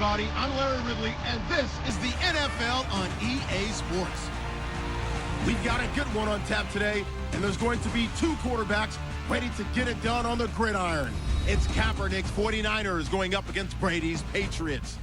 everybody. I'm Larry Ridley, and this is the NFL on EA Sports. We've got a good one on tap today, and there's going to be two quarterbacks ready to get it done on the gridiron. It's Kaepernick's 49ers going up against Brady's Patriots.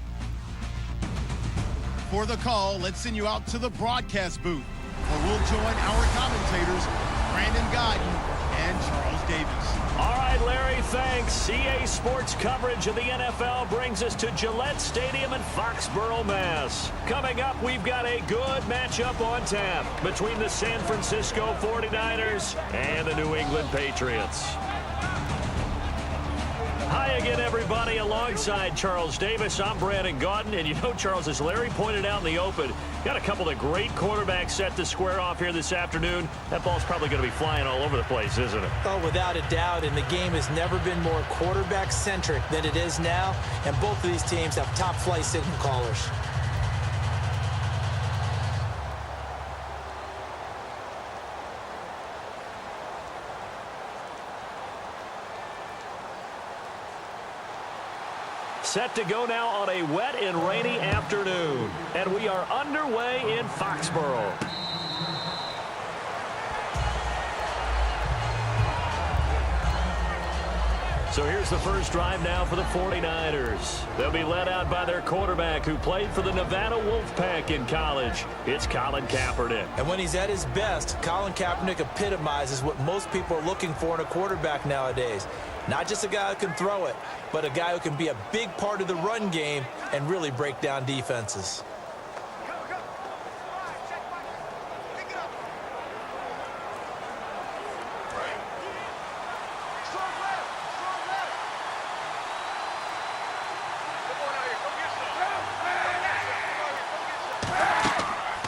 For the call, let's send you out to the broadcast booth, where we'll join our commentators, Brandon Guyton and Charles Davis. All right, Larry, thanks. EA Sports coverage of the NFL brings us to Gillette Stadium in Foxborough, Mass. Coming up, we've got a good matchup on tap between the San Francisco 49ers and the New England Patriots. Hi again, everybody. Alongside Charles Davis, I'm Brandon Guyton. And you know, Charles, as Larry pointed out in the open, got a couple of great quarterbacks set to square off here this afternoon. That ball's probably going to be flying all over the place, isn't it? Oh, without a doubt. And the game has never been more quarterback-centric than it is now. And both of these teams have top-flight signal callers. Set to go now on a wet and rainy afternoon. And we are underway in Foxborough. So here's the first drive now for the 49ers. They'll be led out by their quarterback who played for the Nevada Wolfpack in college. It's Colin Kaepernick. And when he's at his best, Colin Kaepernick epitomizes what most people are looking for in a quarterback nowadays. Not just a guy who can throw it, but a guy who can be a big part of the run game and really break down defenses.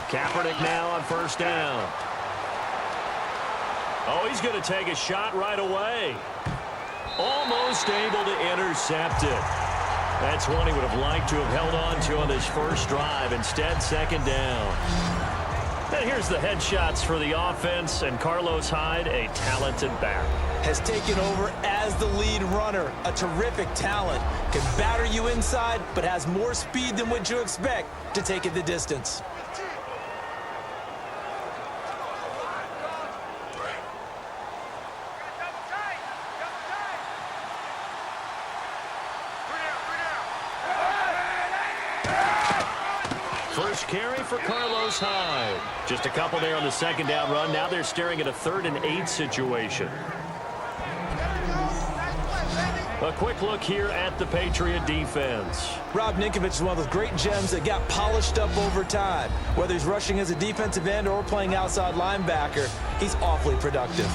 Kaepernick now on first down. Oh, he's going to take a shot right away. Almost able to intercept it. That's one he would have liked to have held on to on this first drive. Instead, second down. And here's the headshots for the offense, and Carlos Hyde, a talented back. Has taken over as the lead runner. A terrific talent. Can batter you inside, but has more speed than what you expect to take it the distance. First carry for Carlos Hyde. Just a couple there on the second down run. Now they're staring at a 3rd and 8 situation. A quick look here at the Patriot defense. Rob Ninkovich is one of those great gems that got polished up over time. Whether he's rushing as a defensive end or playing outside linebacker, he's awfully productive.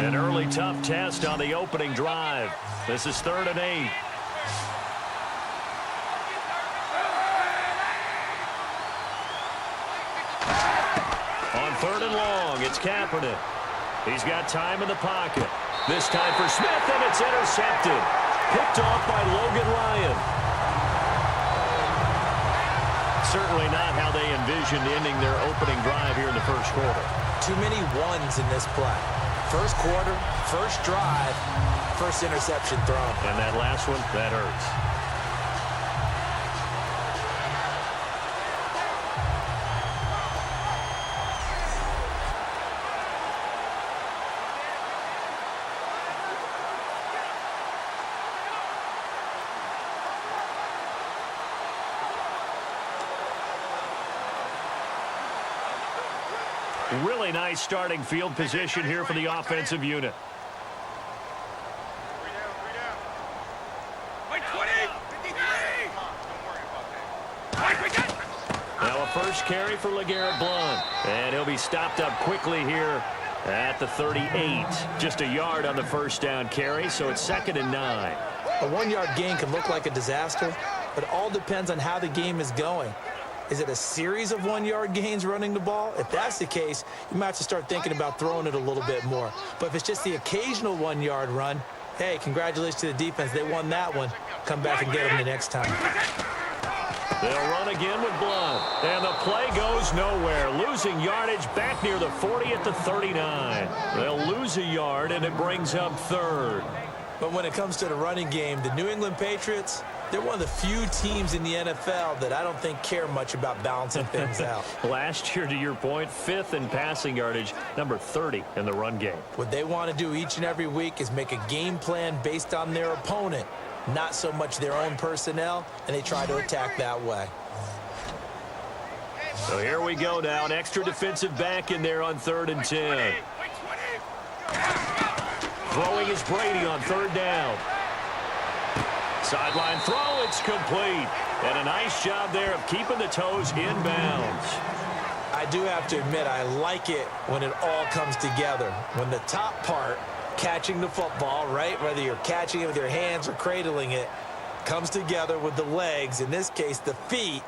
An early tough test on the opening drive. This is 3rd and 8. On 3rd and long, it's Kaepernick. He's got time in the pocket. This time for Smith, and it's intercepted. Picked off by Logan Ryan. Certainly not how they envisioned ending their opening drive here in the first quarter. Too many ones in this play. First quarter, first drive, first interception thrown. And that last one, that hurts. Really nice starting field position here for the offensive unit. Now a first carry for LeGarrette Blount. And he'll be stopped up quickly here at the 38. Just a yard on the first down carry, so it's 2nd and 9. A 1-yard gain can look like a disaster, but it all depends on how the game is going. Is it a series of 1-yard gains running the ball? If that's the case, you might have to start thinking about throwing it a little bit more. But if it's just the occasional 1-yard run, hey, congratulations to the defense. They won that one. Come back and get them the next time. They'll run again with Blunt. And the play goes nowhere. Losing yardage back near the 40 at the 39. They'll lose a yard, and it brings up third. But when it comes to the running game, the New England Patriots, they're one of the few teams in the NFL that I don't think care much about balancing things out. Last year, to your point, 5th in passing yardage, number 30 in the run game. What they want to do each and every week is make a game plan based on their opponent, not so much their own personnel, and they try to attack that way. So here we go now. An extra defensive back in there on 3rd and 10. Throwing is Brady on 3rd down. Sideline throw, it's complete. And a nice job there of keeping the toes in bounds. I do have to admit, I like it when it all comes together. When the top part, catching the football, right, whether you're catching it with your hands or cradling it, comes together with the legs, in this case the feet,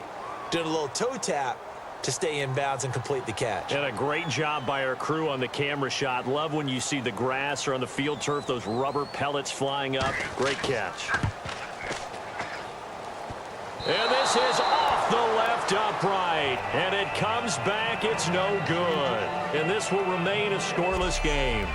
doing a little toe tap to stay in bounds and complete the catch. And a great job by our crew on the camera shot. Love when you see the grass or on the field turf, those rubber pellets flying up. Great catch. And this is off the left upright. And it comes back. It's no good. And this will remain a scoreless game.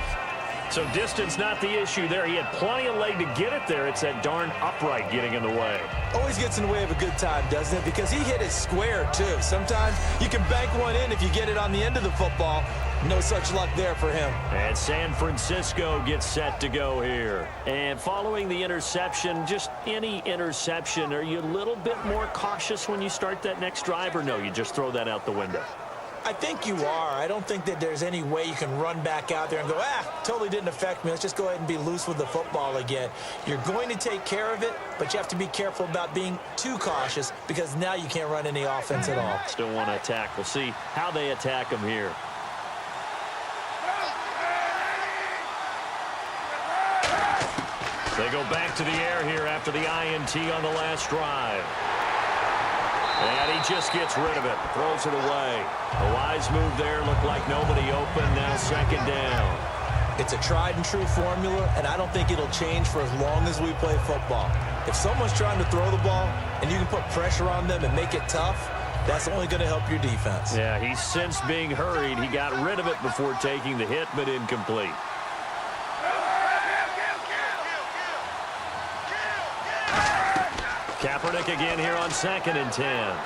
So distance not the issue there. He had plenty of leg to get it there. It's that darn upright getting in the way. Always gets in the way of a good time, doesn't it? Because he hit it square, too. Sometimes you can bank one in if you get it on the end of the football. No such luck there for him. And San Francisco gets set to go here. And following the interception, just any interception, are you a little bit more cautious when you start that next drive, or no, you just throw that out the window? I think you are. I don't think that there's any way you can run back out there and go, totally didn't affect me. Let's just go ahead and be loose with the football again. You're going to take care of it, but you have to be careful about being too cautious because now you can't run any offense at all. Still want to attack. We'll see how they attack them here. They go back to the air here after the INT on the last drive. And he just gets rid of it, throws it away. A wise move there, looked like nobody open, now 2nd down. It's a tried and true formula, and I don't think it'll change for as long as we play football. If someone's trying to throw the ball and you can put pressure on them and make it tough, that's only going to help your defense. Yeah, he's sensed being hurried. He got rid of it before taking the hit, but incomplete. Kaepernick again here on 2nd and 10.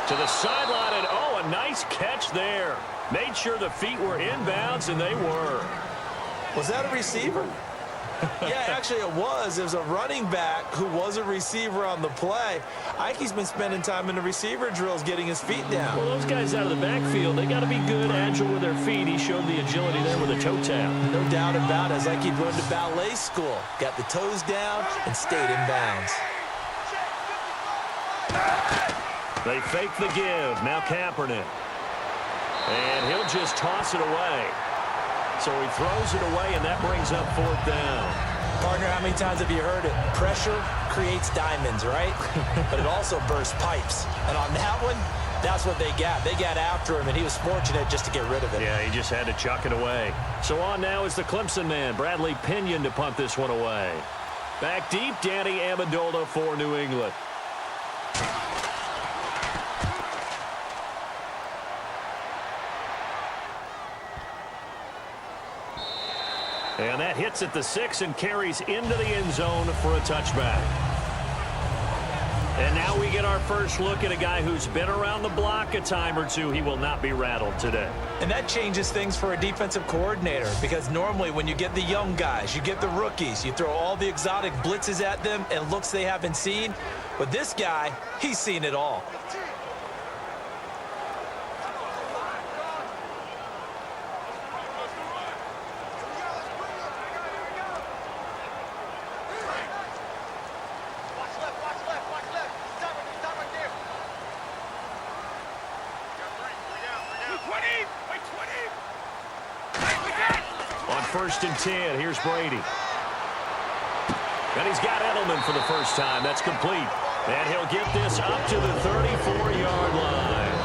To the sideline, and a nice catch there. Made sure the feet were inbounds, and they were. Was that a receiver? Yeah, actually it was. It was a running back who was a receiver on the play. Ike's been spending time in the receiver drills getting his feet down. Well, those guys out of the backfield, they got to be good, agile with their feet. He showed the agility there with a toe tap. No doubt about it. It's like he'd run to ballet school. Got the toes down and stayed in bounds. They fake the give. Now Kaepernick. And he'll just toss it away. So he throws it away, and that brings up 4th down. Partner, how many times have you heard it? Pressure creates diamonds, right? But it also bursts pipes. And on that one, that's what they got. They got after him, and he was fortunate just to get rid of it. Yeah, he just had to chuck it away. So on now is the Clemson man, Bradley Pinion, to punt this one away. Back deep, Danny Amendola for New England. And that hits at the 6 and carries into the end zone for a touchback. And now we get our first look at a guy who's been around the block a time or two. He will not be rattled today. And that changes things for a defensive coordinator, because normally when you get the young guys, you get the rookies, you throw all the exotic blitzes at them and looks they haven't seen. But this guy, he's seen it all. On 1st and 10, here's Brady. And he's got Edelman for the first time. That's complete. And he'll get this up to the 34-yard line.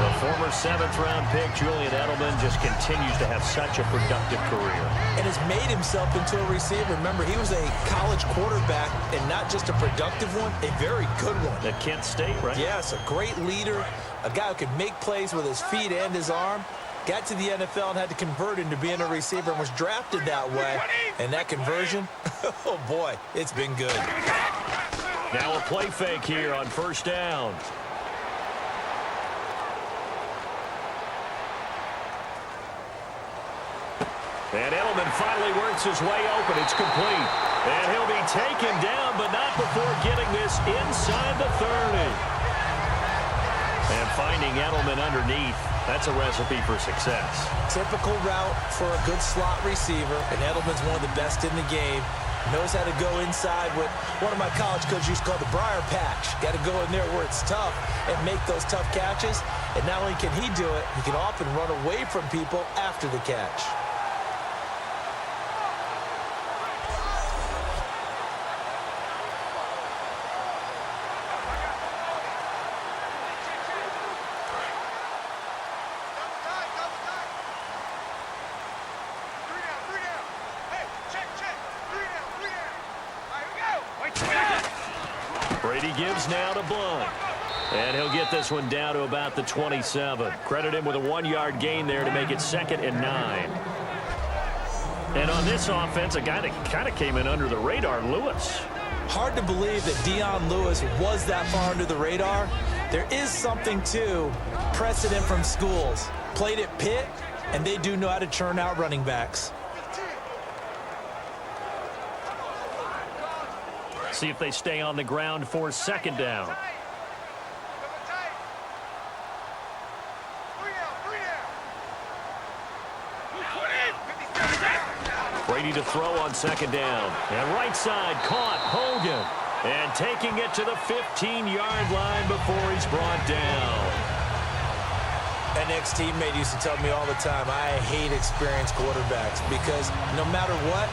The Former 7th-round pick Julian Edelman just continues to have such a productive career. And has made himself into a receiver. Remember, he was a college quarterback, and not just a productive one, a very good one. At Kent State, right? Yes, a great leader, a guy who could make plays with his feet and his arm. Got to the NFL and had to convert into being a receiver and was drafted that way. And that conversion, oh boy, it's been good. Now a play fake here on first down. And Edelman finally works his way open. It's complete. And he'll be taken down, but not before getting this inside the 30. And finding Edelman underneath, that's a recipe for success. Typical route for a good slot receiver, and Edelman's one of the best in the game. Knows how to go inside what one of my college coaches used to call the briar patch. Got to go in there where it's tough and make those tough catches. And not only can he do it, he can often run away from people after the catch. Brady gives now to Blunt. And he'll get this one down to about the 27. Credit him with a 1-yard gain there to make it 2nd and 9. And on this offense, a guy that kind of came in under the radar, Lewis. Hard to believe that Dion Lewis was that far under the radar. There is something to precedent from schools. Played at Pitt, and they do know how to churn out running backs. See if they stay on the ground for 2nd down. Brady to throw on 2nd down. And right side caught Hogan. And taking it to the 15-yard line before he's brought down. An ex-teammate used to tell me all the time, I hate experienced quarterbacks because no matter what,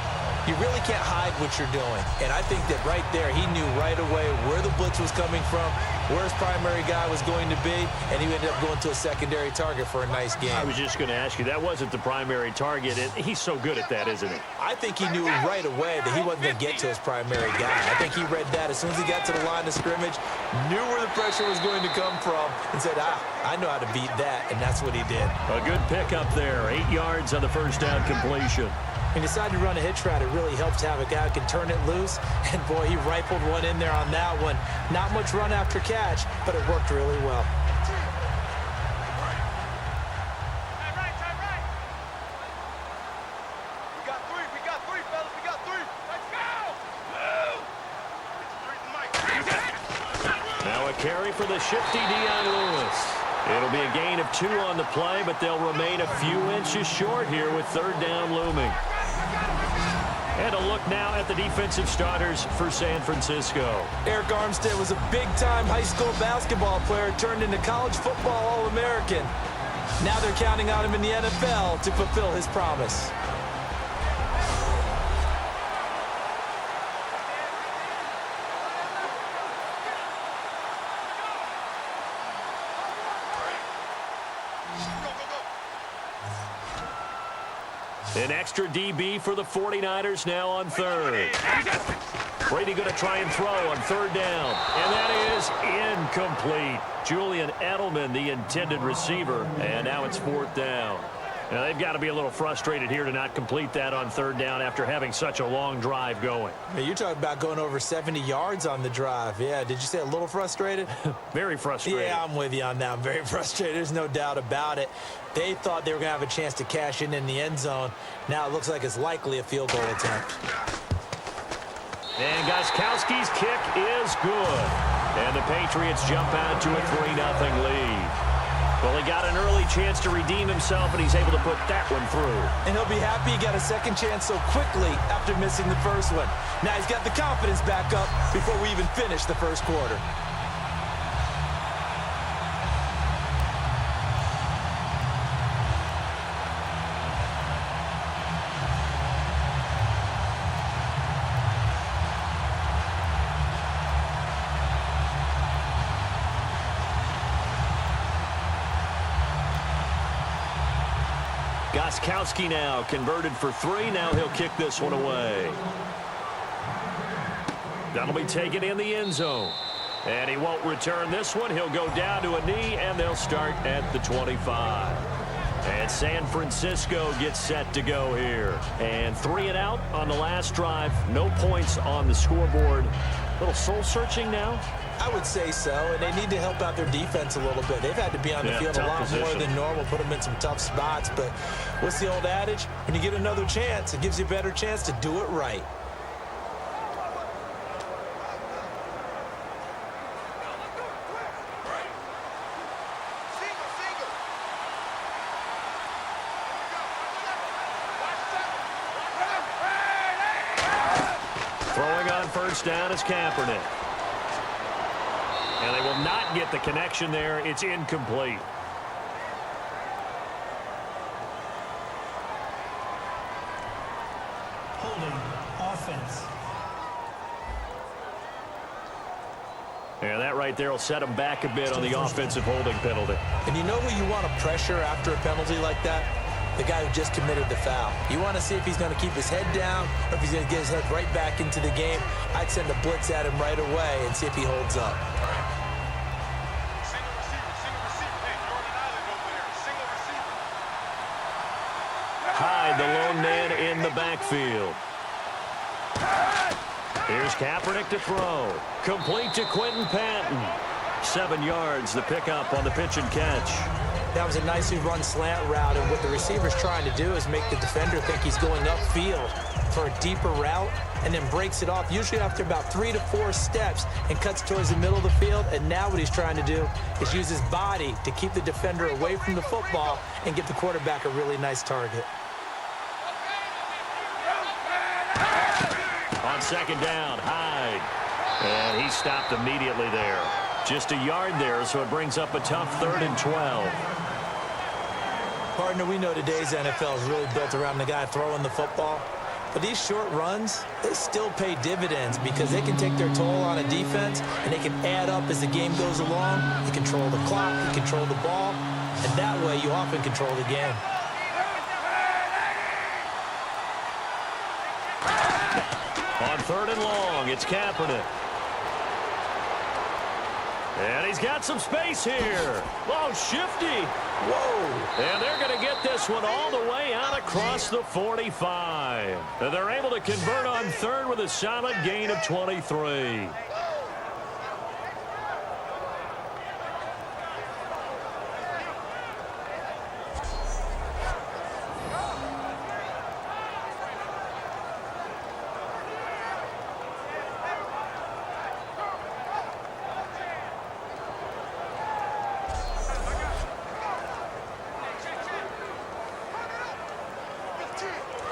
you really can't hide what you're doing. And I think that right there, he knew right away where the blitz was coming from, where his primary guy was going to be, and he ended up going to a secondary target for a nice game. I was just going to ask you, that wasn't the primary target. He's so good at that, isn't he? I think he knew right away that he wasn't going to get to his primary guy. I think he read that as soon as he got to the line of scrimmage, knew where the pressure was going to come from, and said, I know how to beat that, and that's what he did. A good pickup there, 8 yards on the first down completion. He decided to run a hitch route. It really helps to have a guy who can turn it loose. And, boy, he rifled one in there on that one. Not much run after catch, but it worked really well. We got three, fellas. We got three. Let's go! Now a carry for the shifty Dion Lewis. It'll be a gain of 2 on the play, but they'll remain a few inches short here with 3rd down looming. And a look now at the defensive starters for San Francisco. Eric Armstead was a big-time high school basketball player turned into college football All-American. Now they're counting on him in the NFL to fulfill his promise. An extra DB for the 49ers now on 3rd. Brady going to try and throw on 3rd down. And that is incomplete. Julian Edelman, the intended receiver. And now it's 4th down. Now they've got to be a little frustrated here to not complete that on 3rd down after having such a long drive going. You're talking about going over 70 yards on the drive. Yeah, did you say a little frustrated? Very frustrated. Yeah, I'm with you on that. I'm very frustrated. There's no doubt about it. They thought they were going to have a chance to cash in the end zone. Now it looks like it's likely a field goal attempt. And Gostkowski's kick is good. And the Patriots jump out to a 3-0 lead. Well, he got an early chance to redeem himself, and he's able to put that one through. And he'll be happy he got a second chance so quickly after missing the first one. Now he's got the confidence back up before we even finish the first quarter. Gostkowski now converted for 3. Now he'll kick this one away. That'll be taken in the end zone. And he won't return this one. He'll go down to a knee, and they'll start at the 25. And San Francisco gets set to go here. And 3 and out on the last drive. No points on the scoreboard. A little soul-searching now? I would say so, and they need to help out their defense a little bit. They've had to be on the field a lot more than normal, put them in some tough spots. But what's the old adage? When you get another chance, it gives you a better chance to do it right. Throwing on first down is Kaepernick. And they will not get the connection there. It's incomplete. Holding offense. And that right there will set them back a bit on the offensive holding penalty. And you know who you want to pressure after a penalty like that? The guy who just committed the foul. You want to see if he's going to keep his head down or if he's going to get his head right back into the game. I'd send a blitz at him right away and see if he holds up. Single receiver. Hey, you're on an island over there. Single receiver. Hyde, the lone man in the backfield. Here's Kaepernick to throw. Complete to Quentin Patton. 7 yards, the pickup on the pitch and catch. That was a nicely run slant route, and what the receiver's trying to do is make the defender think he's going upfield for a deeper route and then breaks it off, usually after about 3 to 4 steps, and cuts towards the middle of the field. And now what he's trying to do is use his body to keep the defender away from the football and get the quarterback a really nice target. On second down, Hyde. And he stopped immediately there. Just a yard there, so it brings up a tough 3rd and 12. Partner, we know today's NFL is really built around the guy throwing the football. But these short runs, they still pay dividends because they can take their toll on a defense, and they can add up as the game goes along. You control the clock, you control the ball, and that way you often control the game. On 3rd and long, it's Kaepernick. And he's got some space here. Oh, shifty. Whoa. And they're going to get this one all the way out across the 45. And they're able to convert on 3rd with a solid gain of 23.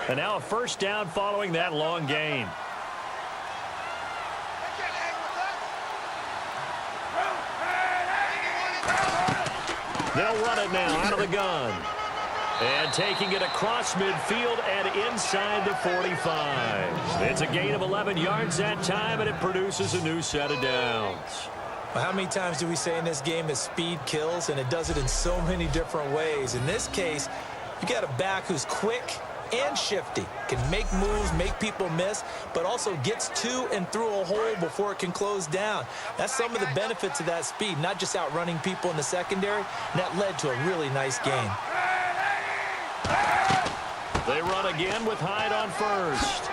And now a first down following that long gain. They'll run it now out of the gun. And taking it across midfield and inside the 45. It's a gain of 11 yards that time, and it produces a new set of downs. Well, how many times do we say in this game that speed kills, and it does it in so many different ways? In this case, you got a back who's quick and shifty, can make moves, make people miss, but also gets to and through a hole before it can close down. That's some of the benefits of that speed, not just outrunning people in the secondary, and that led to a really nice game. They run again with Hyde on first.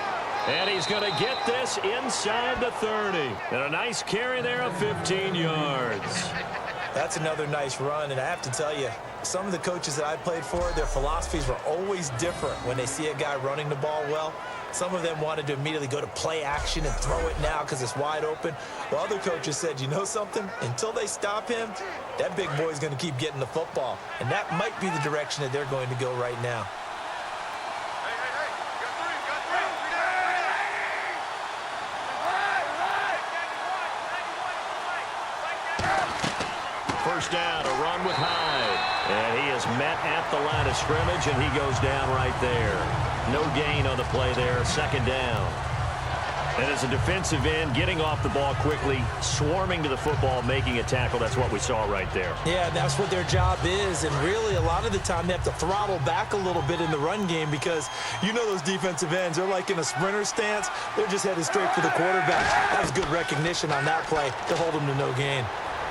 And he's going to get this inside the 30. And a nice carry there of 15 yards. That's another nice run, and I have to tell you, some of the coaches that I played for, their philosophies were always different when they see a guy running the ball well. Some of them wanted to immediately go to play action and throw it now because it's wide open. While other coaches said, you know something? Until they stop him, that big boy's going to keep getting the football. And that might be the direction that they're going to go right now. First down, a run with Hyde. And he is met at the line of scrimmage, and he goes down right there. No gain on the play there, second down. And as a defensive end, getting off the ball quickly, swarming to the football, making a tackle, that's what we saw right there. Yeah, that's what their job is. And really, a lot of the time, they have to throttle back a little bit in the run game because you know those defensive ends, they're like in a sprinter stance. They're just headed straight for the quarterback. That was good recognition on that play to hold them to no gain.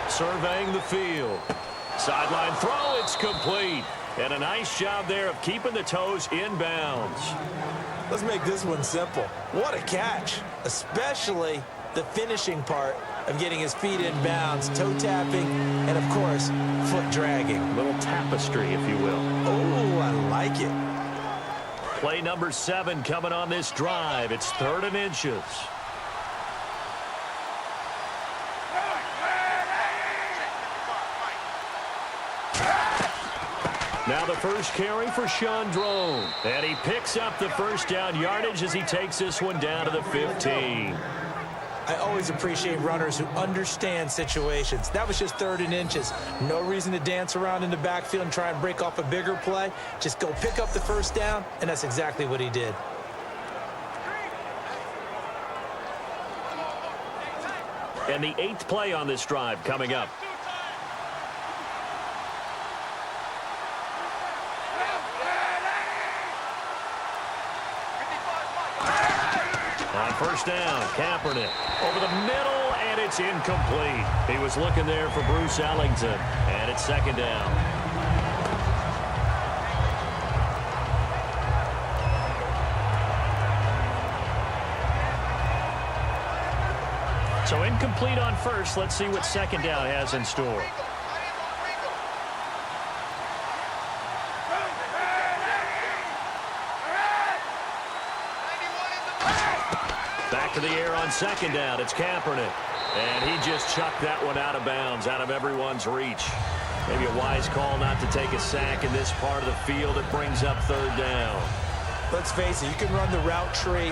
Surveying the field. Sideline throw, it's complete. And a nice job there of keeping the toes in bounds. Let's make this one simple. What a catch, especially the finishing part of getting his feet in bounds, toe tapping, and, of course, foot dragging. A little tapestry, if you will. Oh, I like it. Play number 7 coming on this drive. It's 3rd and inches. Now the first carry for Chandrone. And he picks up the first down yardage as he takes this one down to the 15. I always appreciate runners who understand situations. That was just 3rd and inches. No reason to dance around in the backfield and try and break off a bigger play. Just go pick up the first down, and that's exactly what he did. And the 8th play on this drive coming up. On first down, Kaepernick over the middle, and it's incomplete. He was looking there for Bruce Ellington, and it's 2nd down. So incomplete on first. Let's see what 2nd down has in store. Back to the air on 2nd down. It's Kaepernick. And he just chucked that one out of bounds, out of everyone's reach. Maybe a wise call not to take a sack in this part of the field. It brings up 3rd down. Let's face it, you can run the route tree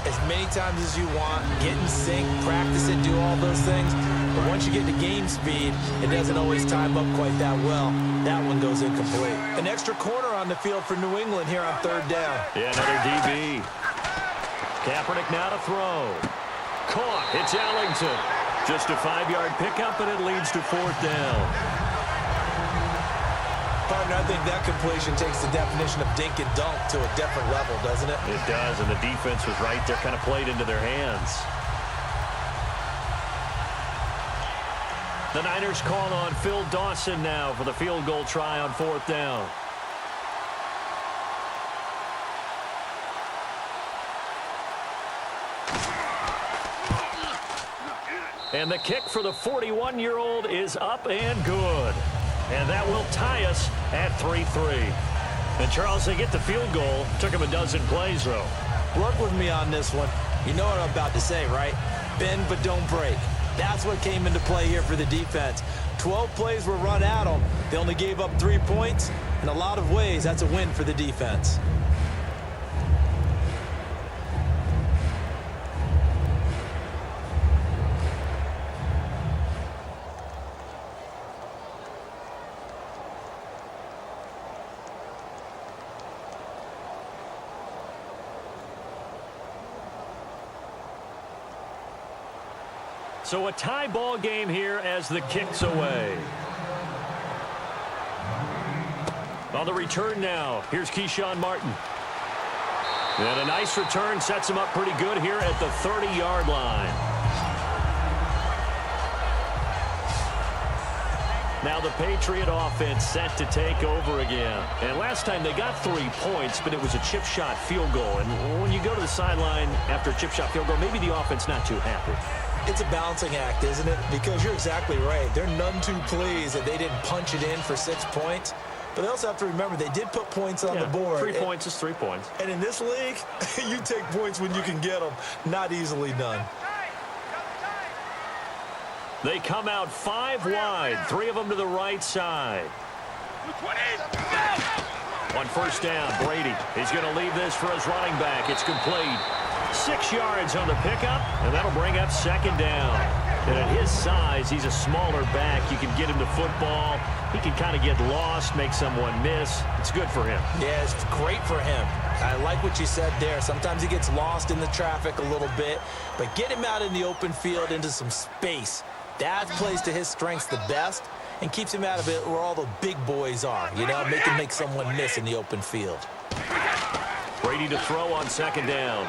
as many times as you want, get in sync, practice it, do all those things. But once you get to game speed, it doesn't always time up quite that well. That one goes incomplete. An extra corner on the field for New England here on 3rd down. Yeah, another DB. Kaepernick now to throw. Caught. It's Ellington. Just a 5-yard pickup, and it leads to 4th down. Partner, I think that completion takes the definition of dink and dunk to a different level, doesn't it? It does, and the defense was right there, kind of played into their hands. The Niners call on Phil Dawson now for the field goal try on 4th down. And the kick for the 41-year-old is up and good. And that will tie us at 3-3. And, Charles, they get the field goal. Took him a dozen plays, though. Work with me on this one. You know what I'm about to say, right? Bend but don't break. That's what came into play here for the defense. 12 plays were run at them. They only gave up 3 points. In a lot of ways, that's a win for the defense. So a tie ball game here as the kick's away. On the return now, here's Keyshawn Martin. And a nice return sets him up pretty good here at the 30-yard line. Now the Patriot offense set to take over again. And last time they got 3 points, but it was a chip shot field goal. And when you go to the sideline after a chip shot field goal, maybe the offense not too happy. It's a balancing act, isn't it? Because you're exactly right. They're none too pleased that they didn't punch it in for 6 points. But they also have to remember they did put points on the board. 3 points is 3 points. And in this league, you take points when you can get them. Not easily done. They come out 5 wide, 3 of them to the right side. On first down, Brady. He's going to leave this for his running back. It's complete. 6 yards on the pickup, and that'll bring up 2nd down. And at his size, he's a smaller back. You can get him to football. He can kind of get lost, make someone miss. It's good for him. Yeah, it's great for him. I like what you said there. Sometimes he gets lost in the traffic a little bit, but get him out in the open field into some space. That plays to his strengths the best and keeps him out of it where all the big boys are. You know, make someone miss in the open field. Brady to throw on second down.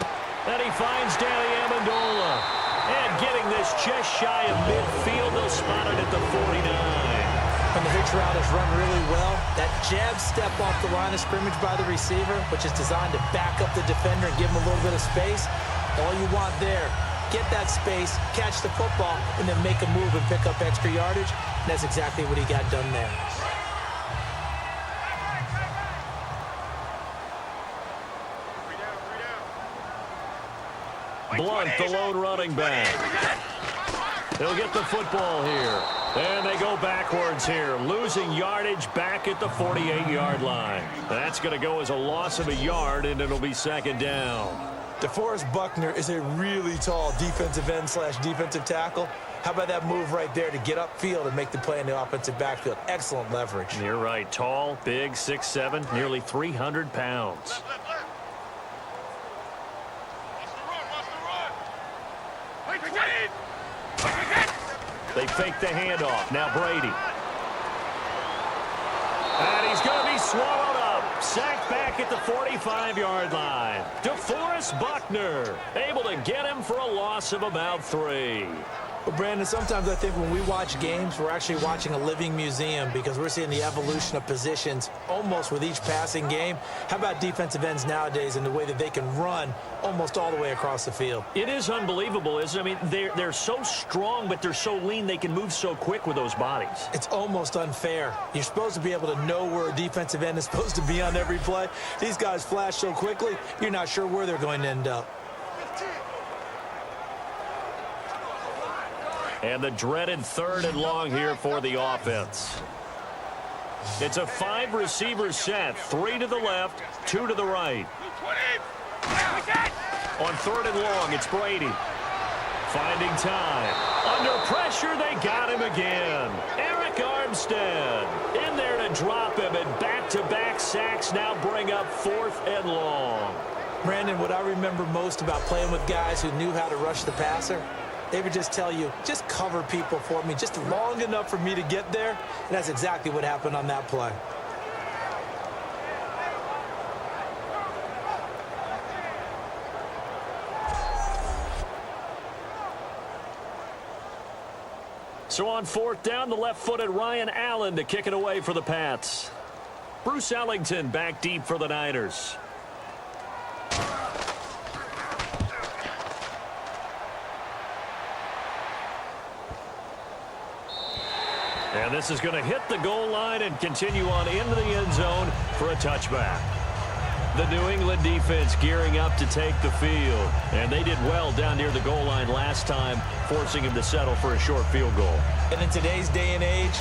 And he finds Danny Amendola. And getting this just shy of midfield, they'll spot it at the 49. When the hitch route is run really well, that jab step off the line of scrimmage by the receiver, which is designed to back up the defender and give him a little bit of space, all you want there, get that space, catch the football, and then make a move and pick up extra yardage. And that's exactly what he got done there. Blunt, the lone running back. He'll get the football here. And they go backwards here, losing yardage back at the 48-yard line. That's going to go as a loss of a yard, and it'll be second down. DeForest Buckner is a really tall defensive end / defensive tackle. How about that move right there to get upfield and make the play in the offensive backfield? Excellent leverage. You're right. Tall, big, 6'7", nearly 300 pounds. They fake the handoff. Now Brady. And he's going to be swallowed up. Sacked back at the 45-yard line. DeForest Buckner able to get him for a loss of about 3. Well, Brandon, sometimes I think when we watch games, we're actually watching a living museum because we're seeing the evolution of positions almost with each passing game. How about defensive ends nowadays and the way that they can run almost all the way across the field? It is unbelievable, isn't it? I mean, they're so strong, but they're so lean, they can move so quick with those bodies. It's almost unfair. You're supposed to be able to know where a defensive end is supposed to be on every play. These guys flash so quickly, you're not sure where they're going to end up. And the dreaded 3rd and long here for the offense. It's a 5-receiver set. 3 to the left, 2 to the right. On 3rd and long, it's Brady. Finding time. Under pressure, they got him again. Eric Armstead in there to drop him, and back-to-back sacks now bring up 4th and long. Brandon, what I remember most about playing with guys who knew how to rush the passer, they would just tell you, just cover people for me, just long enough for me to get there. And that's exactly what happened on that play. So on 4th down, the left-footed Ryan Allen to kick it away for the Pats. Bruce Ellington back deep for the Niners. And this is going to hit the goal line and continue on into the end zone for a touchback. The New England defense gearing up to take the field. And they did well down near the goal line last time, forcing him to settle for a short field goal. And in today's day and age,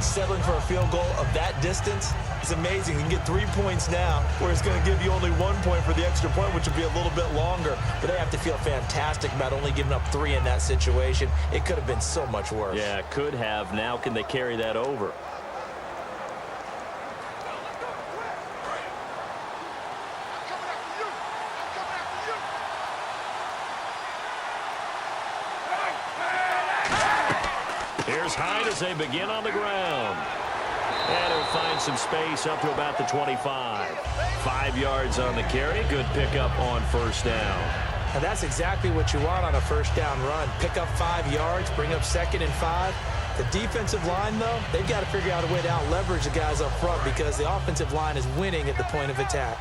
settling for a field goal of that distance is amazing. You can get 3 points now, where it's going to give you only 1 point for the extra point, which will be a little bit longer. But they have to feel fantastic about only giving up 3 in that situation. It could have been so much worse. Yeah, could have. Now can they carry that over? Here's Hyde as they begin on the ground. And he'll find some space up to about the 25. 5 yards on the carry. Good pickup on 1st down. And that's exactly what you want on a 1st down run. Pick up 5 yards, bring up 2nd and 5. The defensive line, though, they've got to figure out a way to out-leverage the guys up front because the offensive line is winning at the point of attack.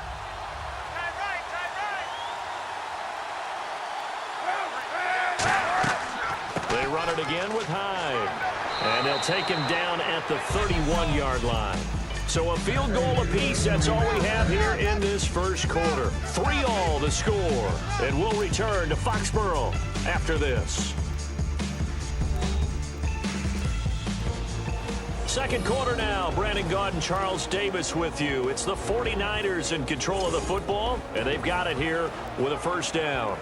They run it again with Hyde. And they'll take him down at the 31-yard line. So a field goal apiece, that's all we have here in this first quarter. 3-all the score. And we'll return to Foxborough after this. Second quarter now. Brandon Gaud and Charles Davis with you. It's the 49ers in control of the football, and they've got it here with a 1st down.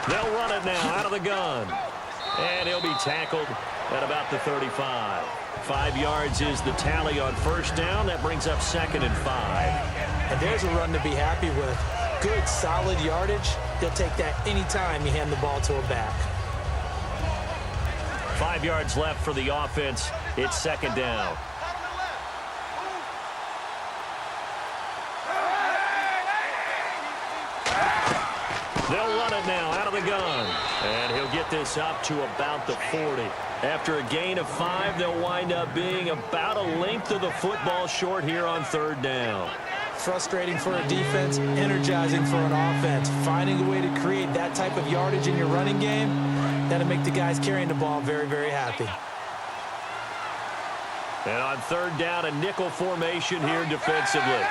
They'll run it now out of the gun. And he'll be tackled at about the 35. 5 yards is the tally on first down. That brings up 2nd and 5. And there's a run to be happy with. Good, solid yardage. He'll take that anytime you hand the ball to a back. 5 yards left for the offense. It's 2nd down. They'll run it now out of the gun. And he'll get this up to about the 40. After a gain of 5, they'll wind up being about a length of the football short here on 3rd down. Frustrating for a defense, energizing for an offense. Finding a way to create that type of yardage in your running game, that'll make the guys carrying the ball very, very happy. And on 3rd down, a nickel formation here defensively.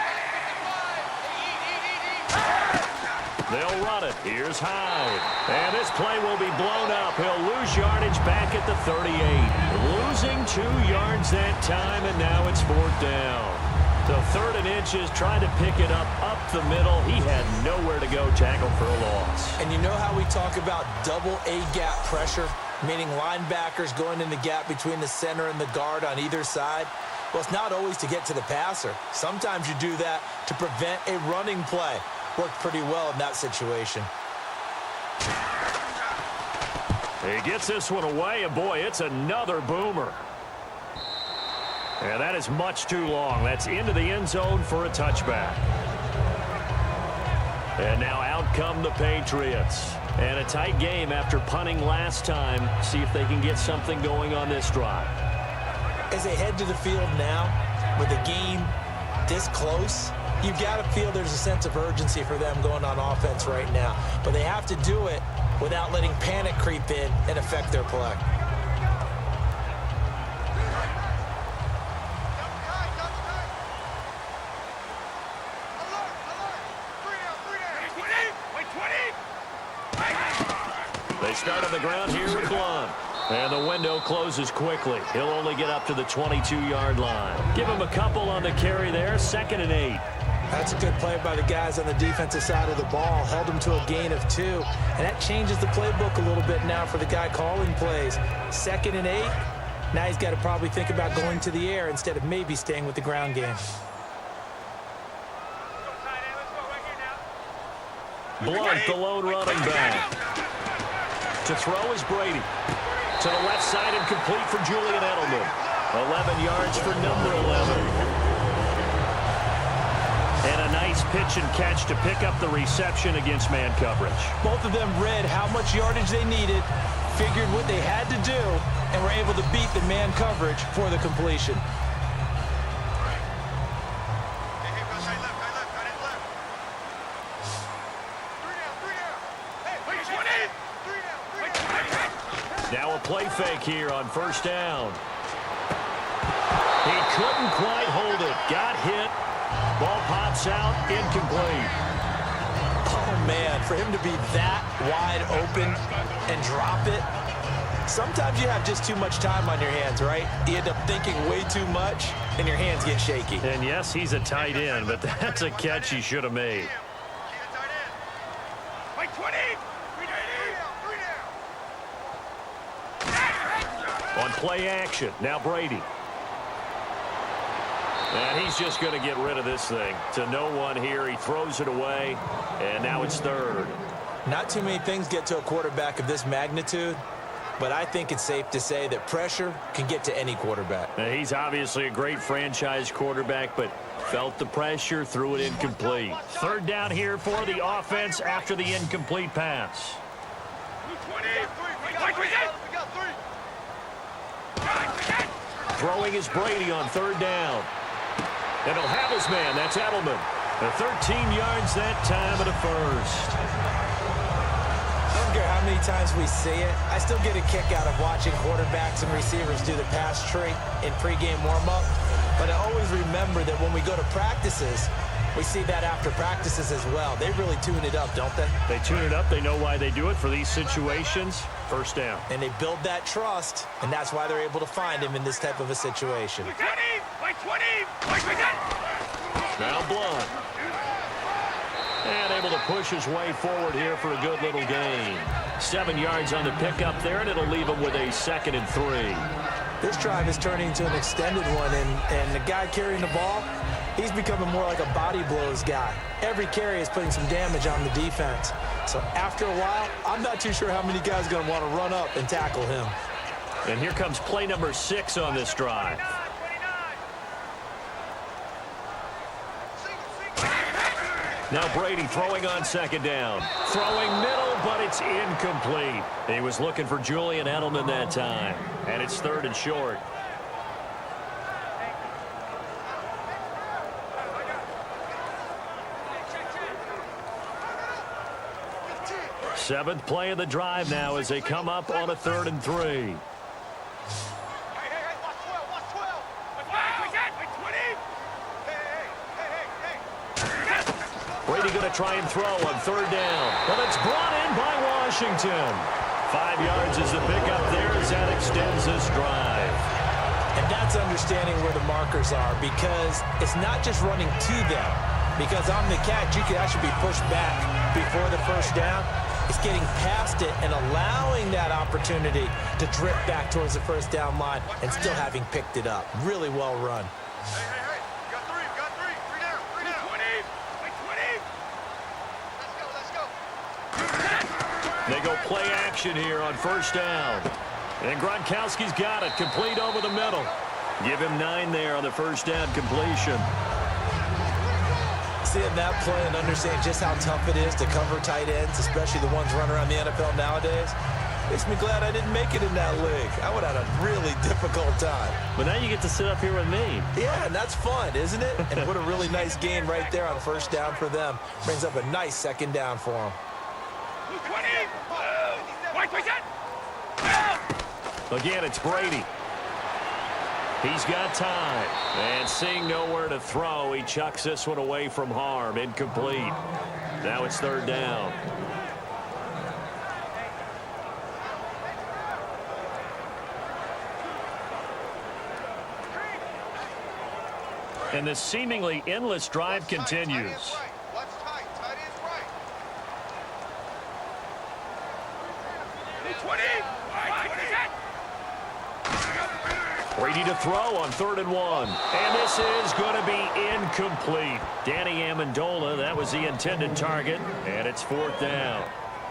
They'll run it. Here's Hyde. And this play will be blown up. He'll lose yardage back at the 38. Losing 2 yards that time, and now it's 4th down. So 3rd and inches, trying to pick it up the middle. He had nowhere to go, tackle for a loss. And you know how we talk about double A-gap pressure, meaning linebackers going in the gap between the center and the guard on either side? Well, it's not always to get to the passer. Sometimes you do that to prevent a running play. Worked pretty well in that situation. He gets this one away, and boy, it's another boomer. And that is much too long. That's into the end zone for a touchback. And now out come the Patriots. And a tight game after punting last time. See if they can get something going on this drive. As they head to the field now, with the game this close, you've got to feel there's a sense of urgency for them going on offense right now. But they have to do it without letting panic creep in and affect their play. They start on the ground here with Blunt. And the window closes quickly. He'll only get up to the 22-yard line. Give him a couple on the carry there. 2nd and 8. That's a good play by the guys on the defensive side of the ball. Held him to a gain of 2. And that changes the playbook a little bit now for the guy calling plays. 2nd and 8. Now he's got to probably think about going to the air instead of maybe staying with the ground game. Blunt, the lone running back. To throw is Brady. To the left side and complete for Julian Edelman. 11 yards for number 11. And a nice pitch and catch to pick up the reception against man coverage. Both of them read how much yardage they needed, figured what they had to do, and were able to beat the man coverage for the completion. Now a play fake here on 1st down. He couldn't quite hold it. Got hit. Ball pops out. Incomplete. Oh, man, for him to be that wide open and drop it. Sometimes you have just too much time on your hands, right? You end up thinking way too much, and your hands get shaky. And yes, he's a tight end, but that's a catch he should have made. On play action, now Brady. And he's just going to get rid of this thing. To no one here, he throws it away, and now it's 3rd. Not too many things get to a quarterback of this magnitude, but I think it's safe to say that pressure can get to any quarterback. Now, he's obviously a great franchise quarterback, but felt the pressure, threw it incomplete. 3rd down here for the offense after the incomplete pass. Throwing is Brady on 3rd down. And he'll have his man. That's Edelman. 13 yards that time at a 1st. I don't care how many times we see it. I still get a kick out of watching quarterbacks and receivers do the pass tree in pregame warm-up. But I always remember that when we go to practices, we see that after practices as well. They really tune it up, don't they? They tune it up. They know why they do it for these situations. 1st down. And they build that trust, and that's why they're able to find him in this type of a situation. Now Blunt. And able to push his way forward here for a good little gain. 7 yards on the pickup there, and it'll leave him with a 2nd and 3. This drive is turning into an extended one, and the guy carrying the ball, he's becoming more like a body blows guy. Every carry is putting some damage on the defense. So after a while, I'm not too sure how many guys are going to want to run up and tackle him. And here comes play number 6 on this drive. Now Brady throwing on 2nd down. Throwing middle, but it's incomplete. He was looking for Julian Edelman that time. And it's 3rd and short. Seventh play of the drive now as they come up on a 3rd and 3. Brady going to try and throw on 3rd down. Well, it's brought in by Washington. 5 yards is the pickup there as that extends this drive. And that's understanding where the markers are, because it's not just running to them. Because on the catch, you could actually be pushed back before the 1st down. It's getting past it and allowing that opportunity to drip back towards the 1st down line and still having picked it up. Really well run. They go play action here on 1st down. And Gronkowski's got it. Complete over the middle. Give him 9 there on the 1st down completion. Seeing that play and understanding just how tough it is to cover tight ends, especially the ones running around the NFL nowadays, makes me glad I didn't make it in that league. I would have had a really difficult time. But now you get to sit up here with me. Yeah, and that's fun, isn't it? And what a really nice gain right there on 1st down for them. Brings up a nice 2nd down for them. Again, it's Brady. He's got time. And seeing nowhere to throw, he chucks this one away from harm. Incomplete. Now it's 3rd down. And the seemingly endless drive continues. Brady to throw on 3rd and 1. And this is going to be incomplete. Danny Amendola, that was the intended target. And it's 4th down.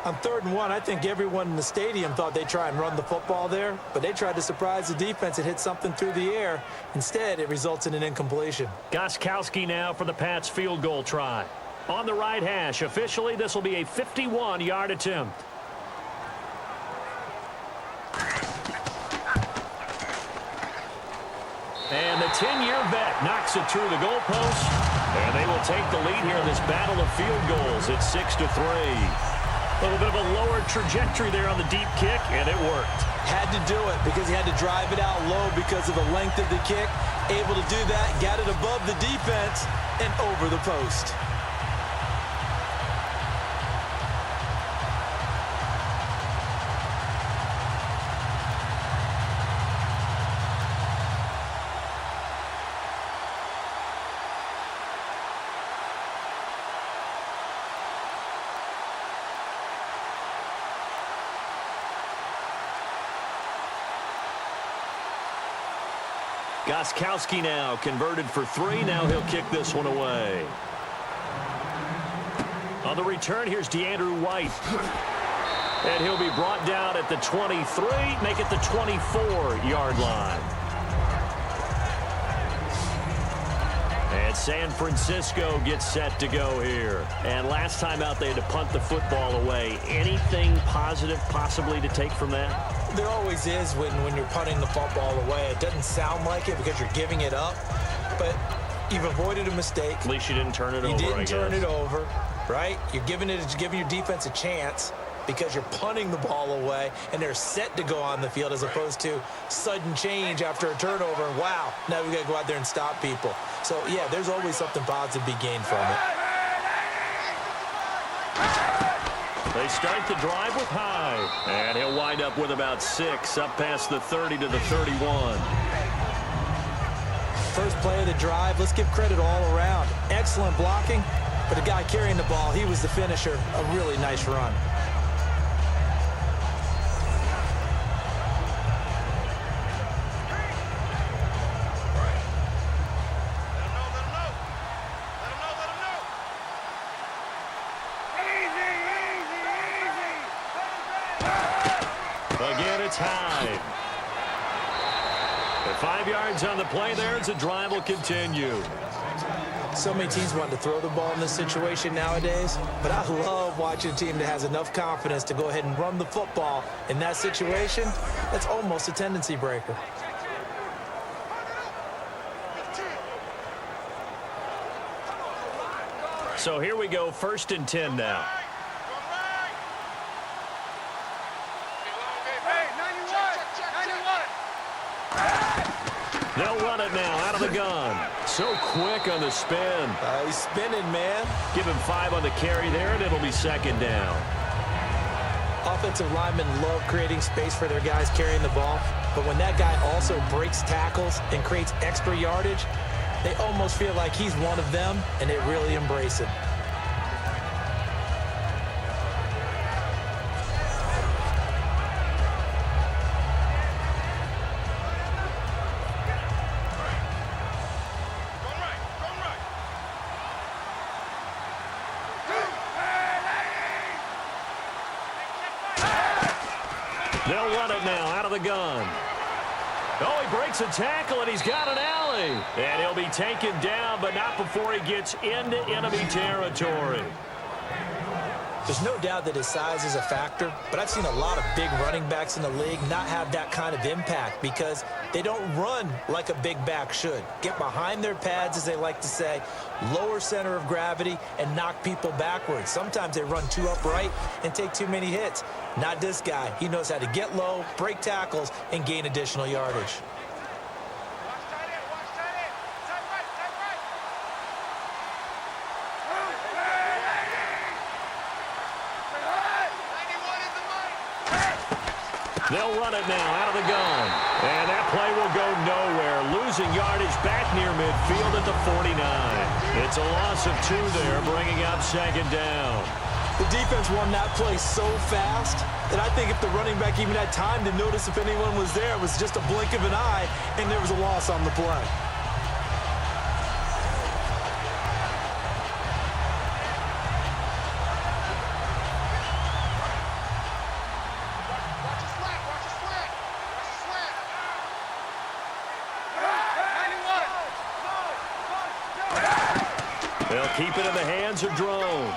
On 3rd and 1, I think everyone in the stadium thought they'd try and run the football there, but they tried to surprise the defense and hit something through the air. Instead, it results in an incompletion. Gostkowski now for the Pats field goal try. On the right hash, officially, this will be a 51-yard attempt. And the 10-year vet knocks it through the goalpost. And they will take the lead here in this battle of field goals. It's 6-3. A little bit of a lower trajectory there on the deep kick, and it worked. Had to do it because he had to drive it out low because of the length of the kick. Able to do that, got it above the defense and over the post. Gostkowski now converted for 3. Now he'll kick this one away. On the return, here's DeAndrew White. And he'll be brought down at the 23, make it the 24-yard line. And San Francisco gets set to go here. And last time out, they had to punt the football away. Anything positive possibly to take from that? There always is when you're punting the football away. It doesn't sound like it because you're giving it up, but you've avoided a mistake. At least you didn't turn it over, You didn't turn it over, right? You're giving your defense a chance because you're punting the ball away, and they're set to go on the field as opposed to sudden change after a turnover. And wow, now we got to go out there and stop people. So, yeah, there's always something positive to be gained from it. They start the drive with Hyde, and he'll wind up with about 6 up past the 30 to the 31. First play of the drive, let's give credit all around. Excellent blocking, For the guy carrying the ball, he was the finisher. A really nice run. Again, it's Hyde. And 5 yards on the play there as the drive will continue. So many teams want to throw the ball in this situation nowadays, but I love watching a team that has enough confidence to go ahead and run the football in that situation. That's almost a tendency breaker. So here we go, 1st and 10 now. They'll run it now out of the gun. So quick on the spin. He's spinning, man. Give him 5 on the carry there, and it'll be 2nd down. Offensive linemen love creating space for their guys carrying the ball, but when that guy also breaks tackles and creates extra yardage, they almost feel like he's one of them, and they really embrace it. They'll run it now out of the gun. Oh, he breaks a tackle, and he's got an alley. And he'll be taken down, but not before he gets into enemy territory. There's no doubt that his size is a factor, but I've seen a lot of big running backs in the league not have that kind of impact because they don't run like a big back should. Get behind their pads, as they like to say, lower center of gravity, and knock people backwards. Sometimes they run too upright and take too many hits. Not this guy. He knows how to get low, break tackles, and gain additional yardage. They'll run it now out of the gun. And that play will go nowhere. Losing yardage back near midfield at the 49. It's a loss of 2 there, bringing up 2nd down. The defense won that play so fast that I think if the running back even had time to notice if anyone was there, it was just a blink of an eye, and there was a loss on the play. They'll keep it in the hands of Drone.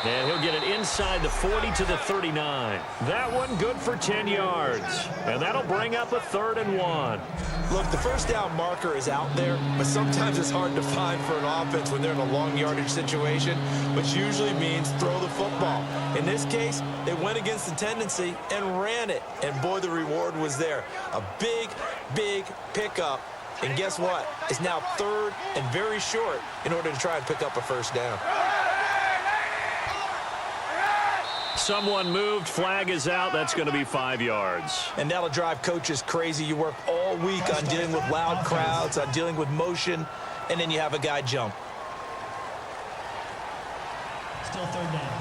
And he'll get it inside the 40 to the 39. That one good for 10 yards. And that'll bring up a 3rd and 1. Look, the first down marker is out there, but sometimes it's hard to find for an offense when they're in a long yardage situation, which usually means throw the football. In this case, they went against the tendency and ran it. And boy, the reward was there. A big, big pickup. And guess what? It's now 3rd and very short in order to try and pick up a 1st down. Someone moved. Flag is out. That's going to be 5 yards. And that'll drive coaches crazy. You work all week on dealing with loud crowds, on dealing with motion, and then you have a guy jump. Still 3rd down.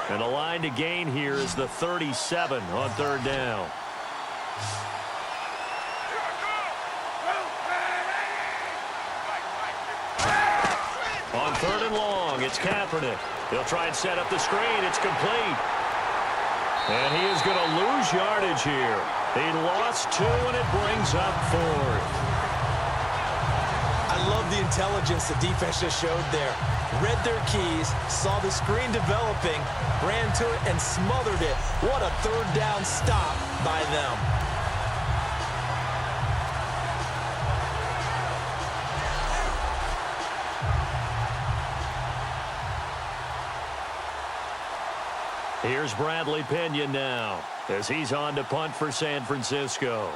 And the line to gain here is the 37 on 3rd down. On 3rd and long, it's Kaepernick. He'll try and set up the screen. It's complete. And he is going to lose yardage here. He lost 2, and it brings up 4th. I love the intelligence the defense just showed there. Read their keys, saw the screen developing, ran to it, and smothered it. What a 3rd down stop by them. Here's Bradley Pinion now as he's on to punt for San Francisco.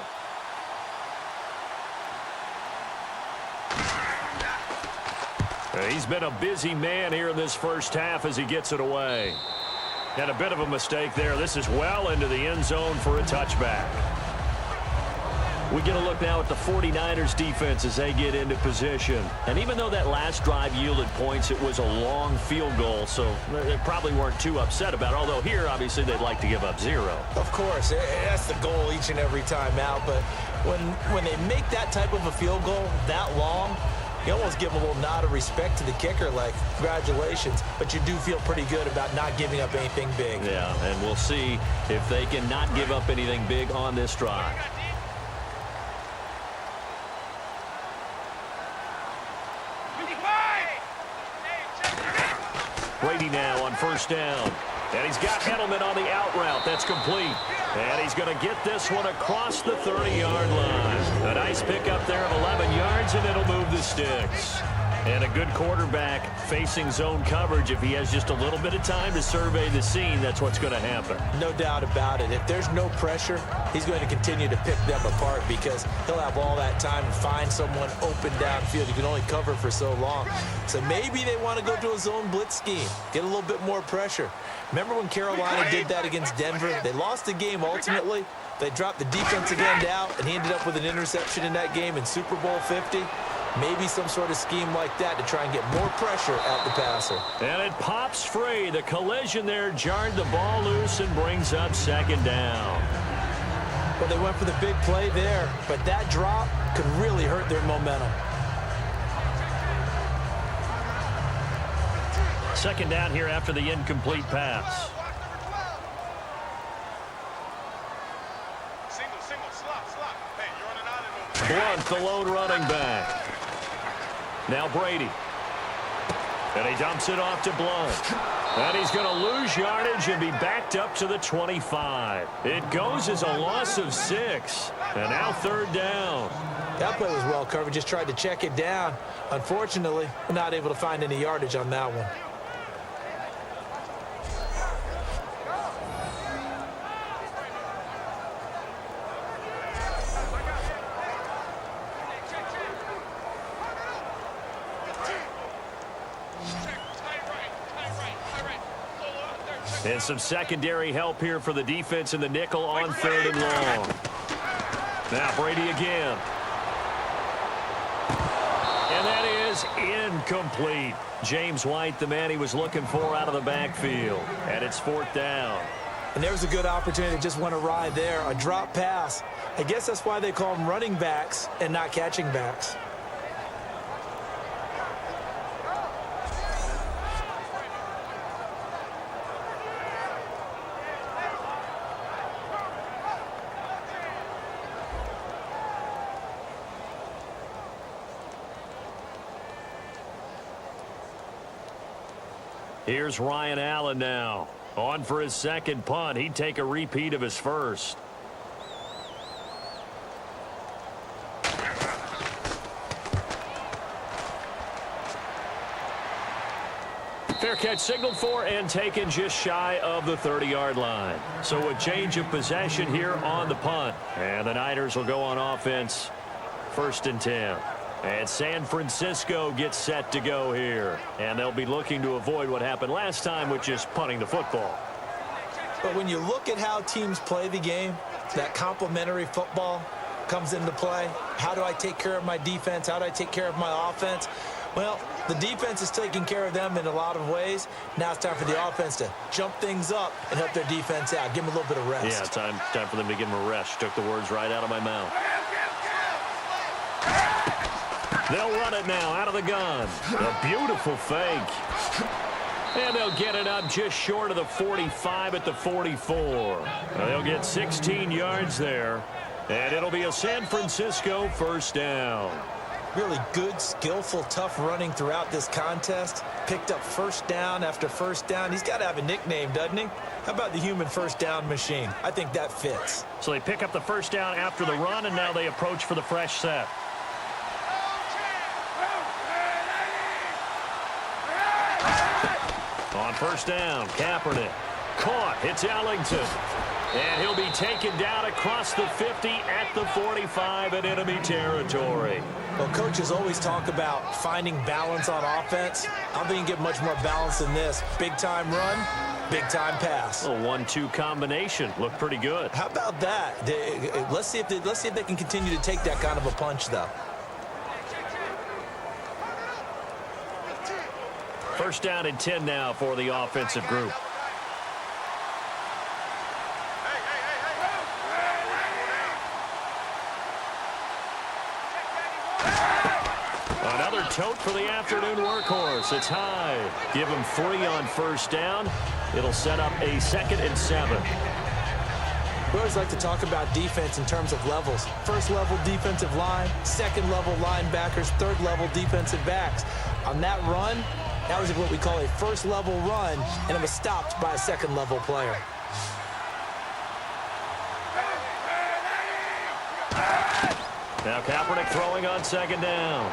He's been a busy man here in this first half as he gets it away. And a bit of a mistake there. This is well into the end zone for a touchback. We get a look now at the 49ers defense as they get into position. And even though that last drive yielded points, it was a long field goal, so they probably weren't too upset about it. Although here, obviously, they'd like to give up 0. Of course, that's the goal each and every time out. But when they make that type of a field goal that long, you almost give them a little nod of respect to the kicker, like, congratulations. But you do feel pretty good about not giving up anything big. Yeah, and we'll see if they can not give up anything big on this drive. Brady now on first down. And he's got Edelman on the out route. That's complete. And he's going to get this one across the 30-yard line. A nice pickup there of 11 yards, and it'll move the sticks. And a good quarterback facing zone coverage. If he has just a little bit of time to survey the scene, that's what's going to happen. No doubt about it. If there's no pressure, he's going to continue to pick them apart because he'll have all that time to find someone open downfield. You can only cover for so long. So maybe they want to go to a zone blitz scheme, get a little bit more pressure. Remember when Carolina did that against Denver? They lost the game ultimately. They dropped the defensive end out, and he ended up with an interception in that game in Super Bowl 50. Maybe some sort of scheme like that to try and get more pressure at the passer. And it pops free. The collision there jarred the ball loose and brings up second down. Well, they went for the big play there, but that drop could really hurt their momentum. Second down here after the incomplete pass. Single, slot. Hey, you're on an island over there. Blunt, the lone running back. Now Brady. And he dumps it off to Blunt. And he's going to lose yardage and be backed up to the 25. It goes as a loss of 6. And now third down. That play was well covered. Just tried to check it down. Unfortunately, we're not able to find any yardage on that one. And some secondary help here for the defense in the nickel on third and long. Now Brady again. And that is incomplete. James White, the man he was looking for out of the backfield. And it's fourth down. And there's a good opportunity to just went awry there. A drop pass. I guess that's why they call them running backs and not catching backs. Here's Ryan Allen now. On for his second punt. He'd take a repeat of his first. Fair catch signaled for and taken just shy of the 30-yard line. So a change of possession here on the punt. And the Niners will go on offense. First and 10. And San Francisco gets set to go here. And they'll be looking to avoid what happened last time, which is punting the football. But when you look at how teams play the game, that complementary football comes into play. How do I take care of my defense? How do I take care of my offense? Well, the defense is taking care of them in a lot of ways. Now it's time for the offense to jump things up and help their defense out. Give them a little bit of rest. Yeah, time for them to give them a rest. Took the words right out of my mouth. They'll run it now out of the gun. A beautiful fake. And they'll get it up just short of the 45 at the 44. They'll get 16 yards there. And it'll be a San Francisco first down. Really good, skillful, tough running throughout this contest. Picked up first down after first down. He's got to have a nickname, doesn't he? How about the human first down machine? I think that fits. So they pick up the first down after the run, and now they approach for the fresh set. On first down, Kaepernick. Caught. It's Ellington. And he'll be taken down across the 50 at the 45 in enemy territory. Well, coaches always talk about finding balance on offense. I don't think you can get much more balance than this. Big-time run, big-time pass. A 1-2 combination. Looked pretty good. How about that? Let's see if they can continue to take that kind of a punch, though. First down and 10 now for the offensive group. Another tote for the afternoon workhorse. It's high. Give him 3 on first down. It'll set up a 2nd and 7. We always like to talk about defense in terms of levels. First level defensive line, second level linebackers, third level defensive backs. On that run, that was what we call a first level run, and it was stopped by a second level player. Now Kaepernick throwing on 2nd down.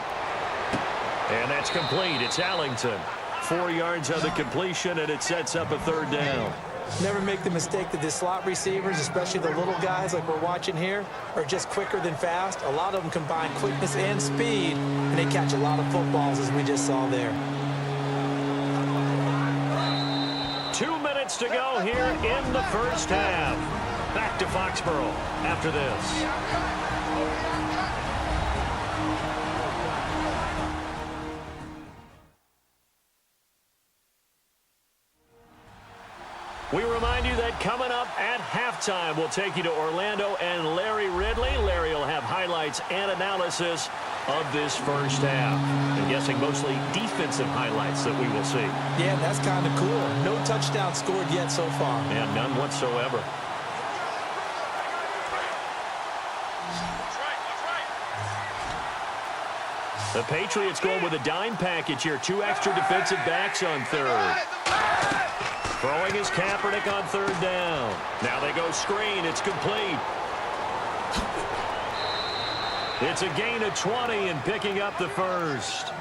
And that's complete. It's Allington. 4 yards on the completion, and it sets up a 3rd down. Never make the mistake that the slot receivers, especially the little guys like we're watching here, are just quicker than fast. A lot of them combine quickness and speed, and they catch a lot of footballs, as we just saw there. 2 minutes to go here in the first half. Back to Foxborough after this. We remind you that coming up at halftime, we'll take you to Orlando and Larry Ridley. Larry will have highlights and analysis of this first half. I'm guessing mostly defensive highlights that we will see. Yeah, that's kind of cool. No touchdown scored yet so far. And none whatsoever. The Patriots going with a dime package here. 2 extra defensive backs on 3rd. Throwing is Kaepernick on 3rd down. Now they go screen. It's complete. It's a gain of 20 and picking up the first.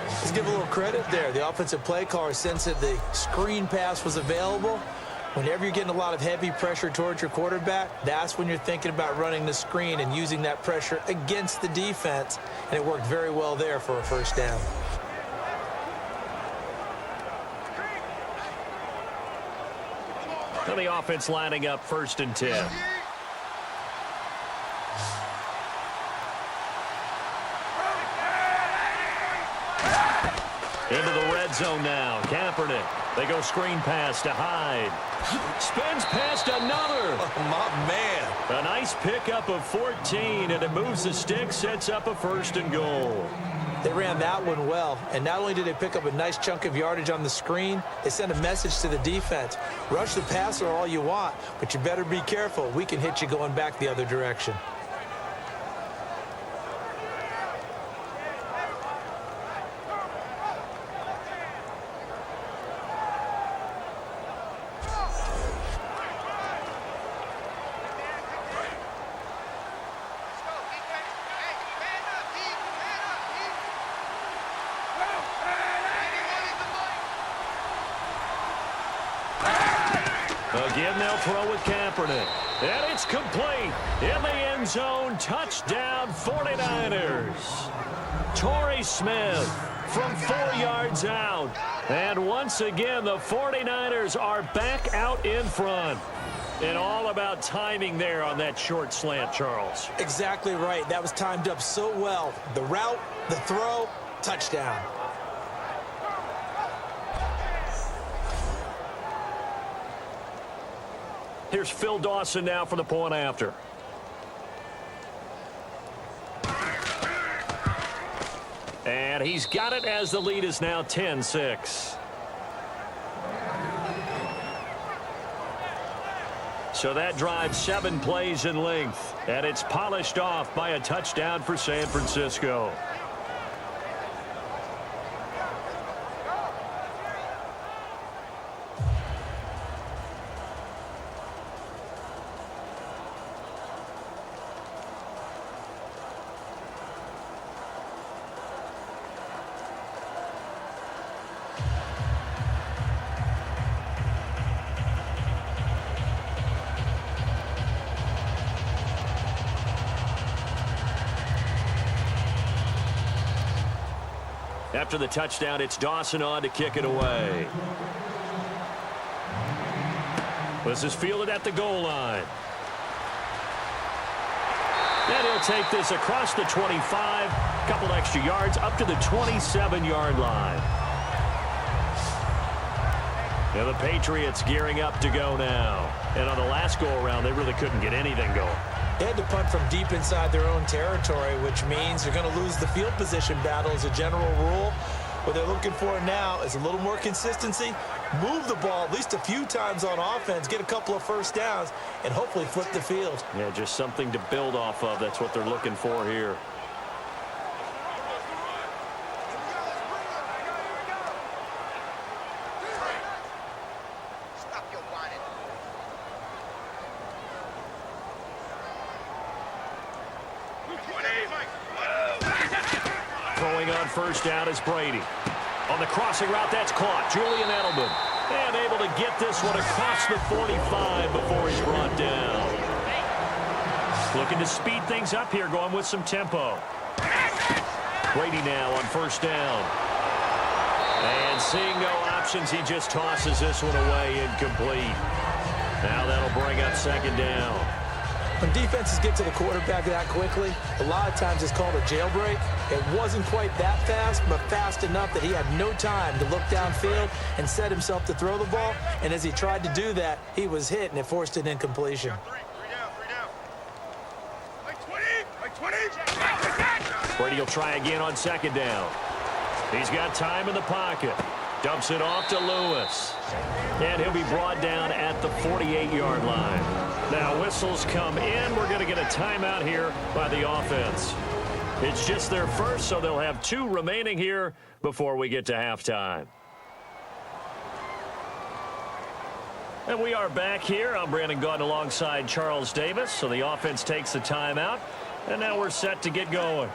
Let's give a little credit there. The offensive play caller sensed that the screen pass was available. Whenever you're getting a lot of heavy pressure towards your quarterback, that's when you're thinking about running the screen and using that pressure against the defense. And it worked very well there for a first down. And the offense lining up 1st and 10. Into the red zone now. Kaepernick. They go screen pass to Hyde. Spins past another. Oh, my man. A nice pickup of 14, and it moves the stick, sets up a 1st and goal. They ran that one well, and not only did they pick up a nice chunk of yardage on the screen, they sent a message to the defense. Rush the passer all you want, but you better be careful. We can hit you going back the other direction. Again, they'll throw with Kaepernick. And it's complete. In the end zone, touchdown 49ers. Torrey Smith from 4 yards out. And once again, the 49ers are back out in front. And all about timing there on that short slant, Charles. Exactly right. That was timed up so well. The route, the throw, touchdown. Here's Phil Dawson now for the point after. And he's got it as the lead is now 10-6. So that drives 7 plays in length. And it's polished off by a touchdown for San Francisco. After the touchdown, it's Dawson on to kick it away. This is fielded at the goal line. And he'll take this across the 25, a couple extra yards, up to the 27-yard line. And the Patriots gearing up to go now. And on the last go-around, they really couldn't get anything going. They had to punt from deep inside their own territory, which means they're going to lose the field position battle as a general rule. What they're looking for now is a little more consistency, move the ball at least a few times on offense, get a couple of first downs, and hopefully flip the field. Yeah, just something to build off of. That's what they're looking for here. Throwing on first down is Brady. On the crossing route, that's caught. Julian Edelman. And able to get this one across the 45 before he's brought down. Looking to speed things up here, going with some tempo. Brady now on first down. And seeing no options, he just tosses this one away, incomplete. Now that'll bring up second down. When defenses get to the quarterback that quickly, a lot of times it's called a jailbreak. It wasn't quite that fast, but fast enough that he had no time to look downfield and set himself to throw the ball. And as he tried to do that, he was hit, and it forced an incompletion. Brady will try again on second down. He's got time in the pocket. Dumps it off to Lewis. And he'll be brought down at the 48-yard line. Now whistles come in. We're going to get a timeout here by the offense. It's just their first, so they'll have 2 remaining here before we get to halftime. And we are back here. I'm Brandon Gaudin alongside Charles Davis. So the offense takes the timeout. And now we're set to get going.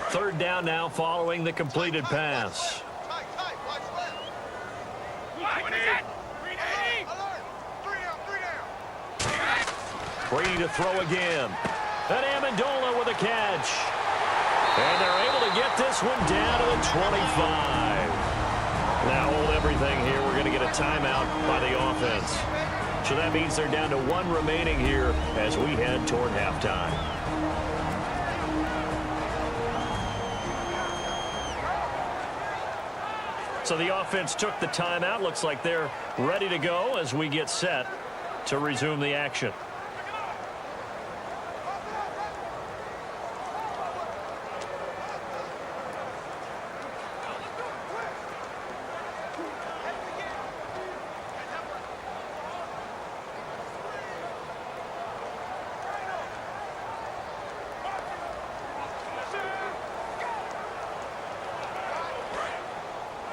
Third down now following the completed pass. Brady to throw again. And Amendola with a catch. And they're able to get this one down to the 25. Now hold everything here. We're going to get a timeout by the offense. So that means they're down to 1 remaining here as we head toward halftime. So the offense took the timeout. Looks like they're ready to go as we get set to resume the action.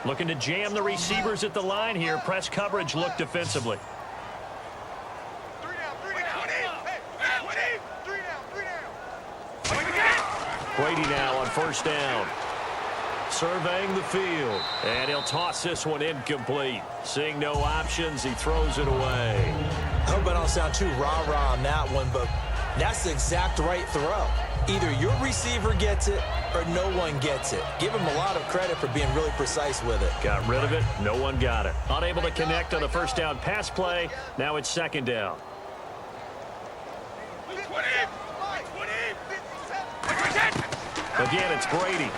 Looking to jam the receivers at the line here. Press coverage look defensively. Brady now on first down. Surveying the field. And he'll toss this one incomplete. Seeing no options, he throws it away. I hope I don't sound too rah-rah on that one, but that's the exact right throw. Either your receiver gets it or no one gets it. Give him a lot of credit for being really precise with it. Got rid of it. No one got it. Unable to connect on the first down pass play. Now it's second down. Again, it's Brady.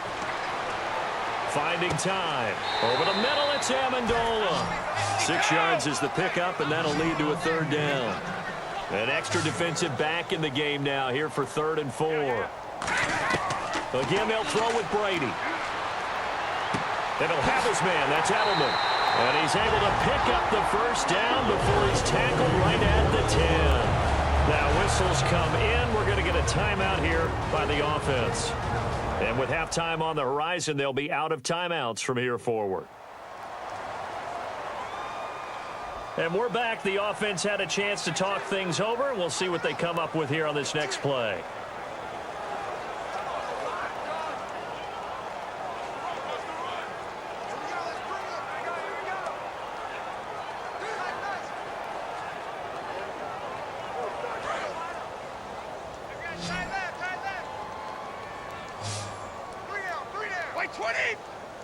Finding time. Over the middle, it's Amendola. 6 yards is the pickup, and that'll lead to a third down. An extra defensive back in the game now here for 3rd and 4. Again, they'll throw with Brady. And he'll have his man. That's Edelman. And he's able to pick up the first down before he's tackled right at the 10. Now whistles come in. We're going to get a timeout here by the offense. And with halftime on the horizon, they'll be out of timeouts from here forward. And we're back. The offense had a chance to talk things over. We'll see what they come up with here on this next play. 20,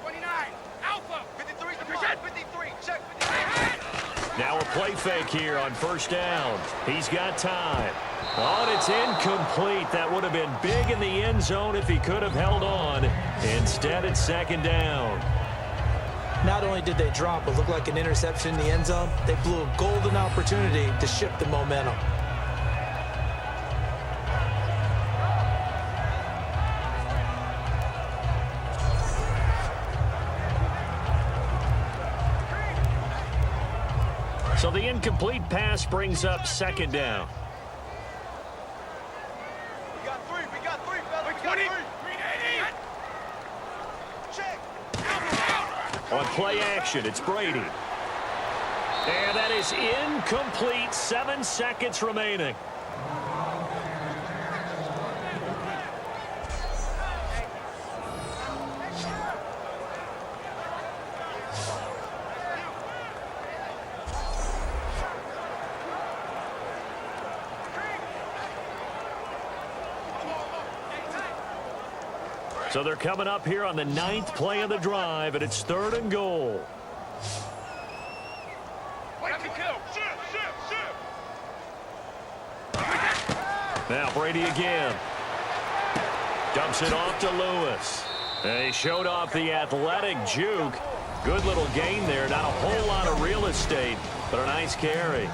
29, Alpha, 53 is the block. 53, check 53. Now a play fake here on first down. He's got time. Oh, and it's incomplete. That would have been big in the end zone if he could have held on. Instead, it's second down. Not only did they drop what looked like an interception in the end zone, they blew a golden opportunity to shift the momentum. So the incomplete pass brings up second down. We got three, fellas. We got 20, 380. Check. On play action, it's Brady. And that is incomplete. 7 seconds remaining. So they're coming up here on the 9th play of the drive, and it's 3rd and goal. Now Brady again. Dumps it off to Lewis. And he showed off the athletic juke. Good little gain there. Not a whole lot of real estate, but a nice carry.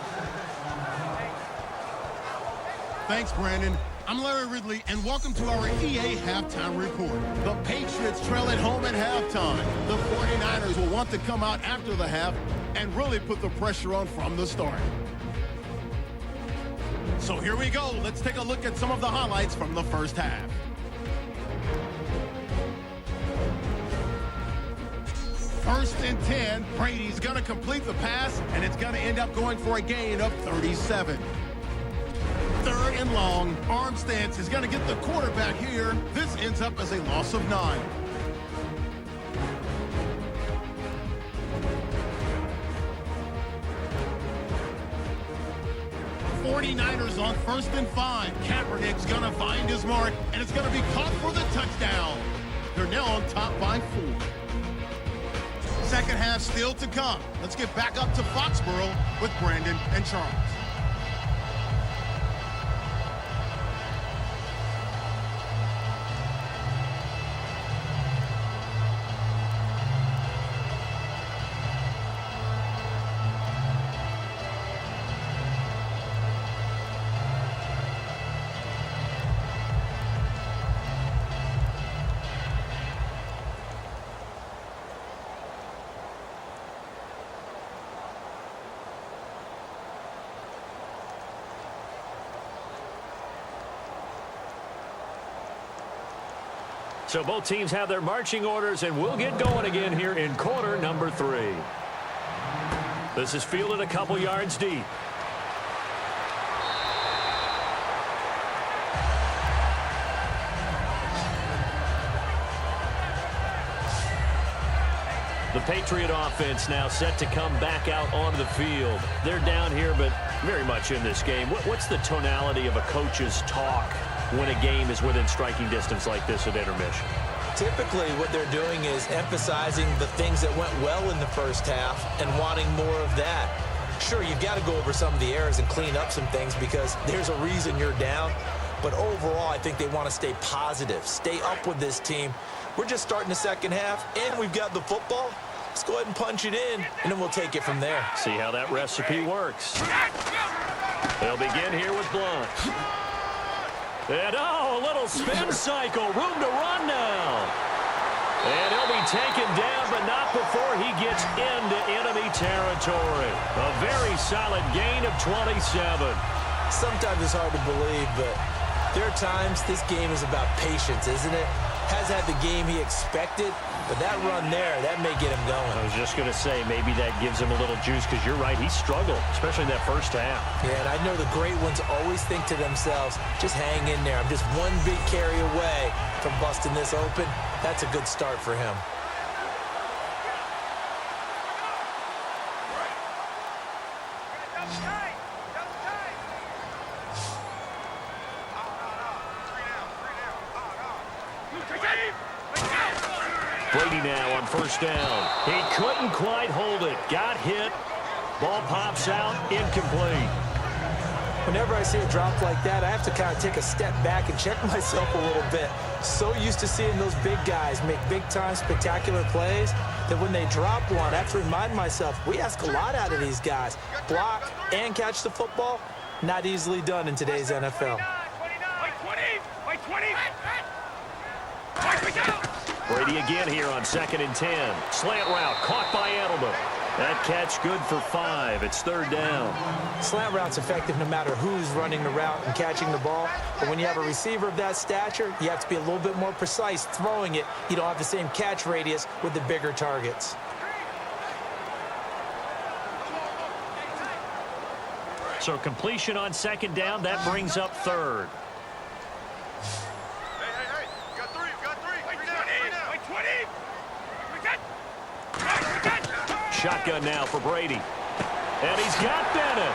Thanks, Brandon. I'm Larry Ridley, and welcome to our EA Halftime Report. The Patriots trail at home at halftime. The 49ers will want to come out after the half and really put the pressure on from the start. So here we go. Let's take a look at some of the highlights from the first half. First and 10, Brady's going to complete the pass, and it's going to end up going for a gain of 37. 3rd and long. Arm stance is going to get the quarterback here. This ends up as a loss of 9. '49ers on 1st and 5. Kaepernick's going to find his mark, and it's going to be caught for the touchdown. They're now on top by 4. Second half still to come. Let's get back up to Foxborough with Brandon and Charles. So both teams have their marching orders, and we'll get going again here in quarter number 3. This is fielded a couple yards deep. The Patriot offense now set to come back out onto the field. They're down here, but very much in this game. What's the tonality of a coach's talk when a game is within striking distance like this at intermission? Typically, what they're doing is emphasizing the things that went well in the first half and wanting more of that. Sure, you've got to go over some of the errors and clean up some things because there's a reason you're down. But overall, I think they want to stay positive, stay up with this team. We're just starting the second half, and we've got the football. Let's go ahead and punch it in, and then we'll take it from there. See how that recipe works. They'll begin here with Blunt. And, oh, a little spin cycle. Room to run now. And he'll be taken down, but not before he gets into enemy territory. A very solid gain of 27. Sometimes it's hard to believe, but there are times this game is about patience, isn't it? Has had the game he expected, but that run there, that may get him going. I was just going to say, maybe that gives him a little juice, because you're right, he struggled, especially in that first half. Yeah, and I know the great ones always think to themselves, just hang in there. I'm just one big carry away from busting this open. That's a good start for him. Brady now on first down. He couldn't quite hold it. Got hit. Ball pops out. Incomplete. Whenever I see a drop like that, I have to kind of take a step back and check myself a little bit. So used to seeing those big guys make big-time spectacular plays that when they drop one, I have to remind myself, we ask a lot out of these guys. Block and catch the football, not easily done in today's NFL. Brady again here on 2nd and 10. Slant route caught by Edelman. That catch good for 5. It's 3rd down. Slant route's effective no matter who's running the route and catching the ball. But when you have a receiver of that stature, you have to be a little bit more precise throwing it. You don't have the same catch radius with the bigger targets. So completion on 2nd down. That brings up 3rd. Shotgun now for Brady. And he's got Bennett.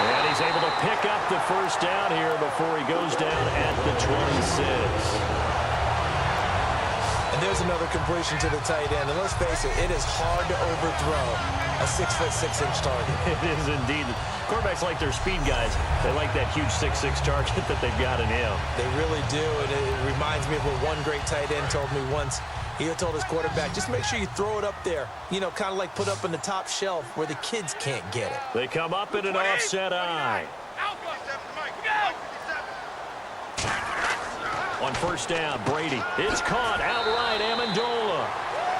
And he's able to pick up the first down here before he goes down at the 26. And there's another completion to the tight end. And let's face it, it is hard to overthrow a 6'6" target. It is indeed. Quarterbacks like their speed guys. They like that huge 6'6" target that they've got in him. They really do. And it reminds me of what one great tight end told me once. He told his quarterback, just make sure you throw it up there. You know, kind of like put up on the top shelf where the kids can't get it. They come up in an offset eye. On first down, Brady. It's caught outright, Amendola.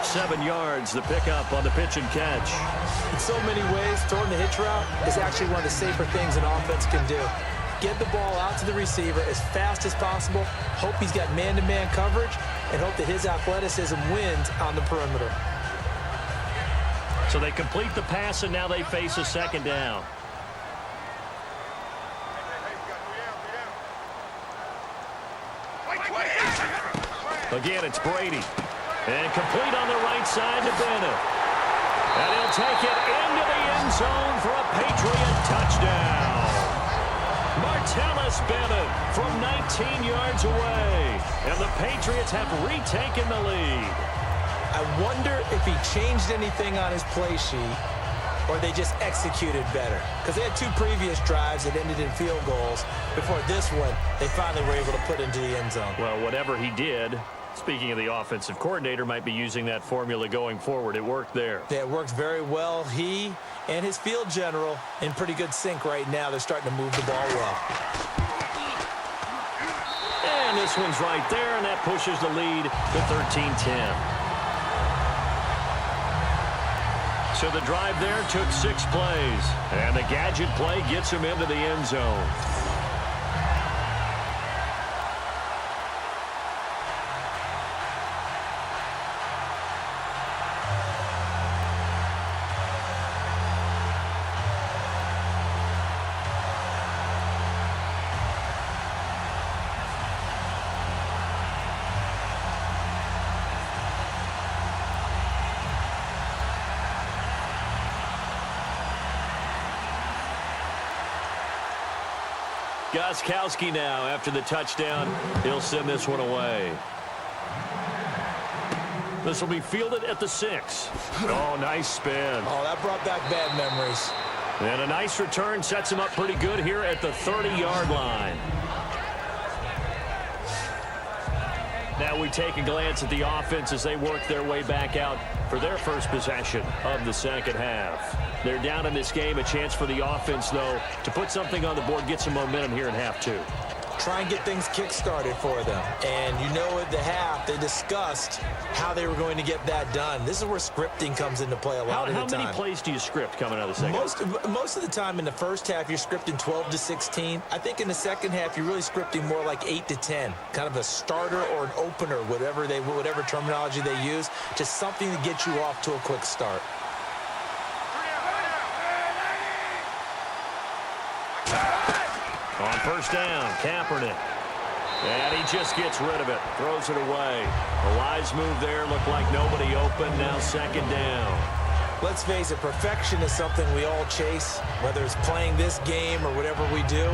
7 yards, the pickup on the pitch and catch. In so many ways, throwing the hitch route is actually one of the safer things an offense can do. Get the ball out to the receiver as fast as possible, hope he's got man-to-man coverage, and hope that his athleticism wins on the perimeter. So they complete the pass, and now they face a 2nd down. Again, it's Brady. And complete on the right side to Bennett. And he'll take it into the end zone for a Patriot touchdown. Martellus Bennett from 19 yards away. And the Patriots have retaken the lead. I wonder if he changed anything on his play sheet or they just executed better. Because they had 2 previous drives that ended in field goals. Before this one, they finally were able to put into the end zone. Well, whatever he did, speaking of the offensive coordinator, might be using that formula going forward. It worked there. Yeah, it worked very well. He and his field general in pretty good sync right now. They're starting to move the ball well. And this one's right there, and that pushes the lead to 13-10. So the drive there took 6 plays, and the gadget play gets him into the end zone. Gostkowski now after the touchdown. He'll send this one away. This will be fielded at the 6. Oh, nice spin. Oh, that brought back bad memories. And a nice return sets him up pretty good here at the 30-yard line. Now we take a glance at the offense as they work their way back out for their first possession of the second half. They're down in this game. A chance for the offense, though, to put something on the board, get some momentum here in half 2. Try and get things kick-started for them. And you know at the half, they discussed how they were going to get that done. This is where scripting comes into play a lot of the time. How many plays do you script coming out of the second half? Most of the time in the first half, you're scripting 12 to 16. I think in the second half, you're really scripting more like 8 to 10. Kind of a starter or an opener, whatever terminology they use. Just something to get you off to a quick start. On first down, Kaepernick. And he just gets rid of it. Throws it away. A wise move there. Looked like nobody open. Now 2nd down. Let's face it, perfection is something we all chase, whether it's playing this game or whatever we do.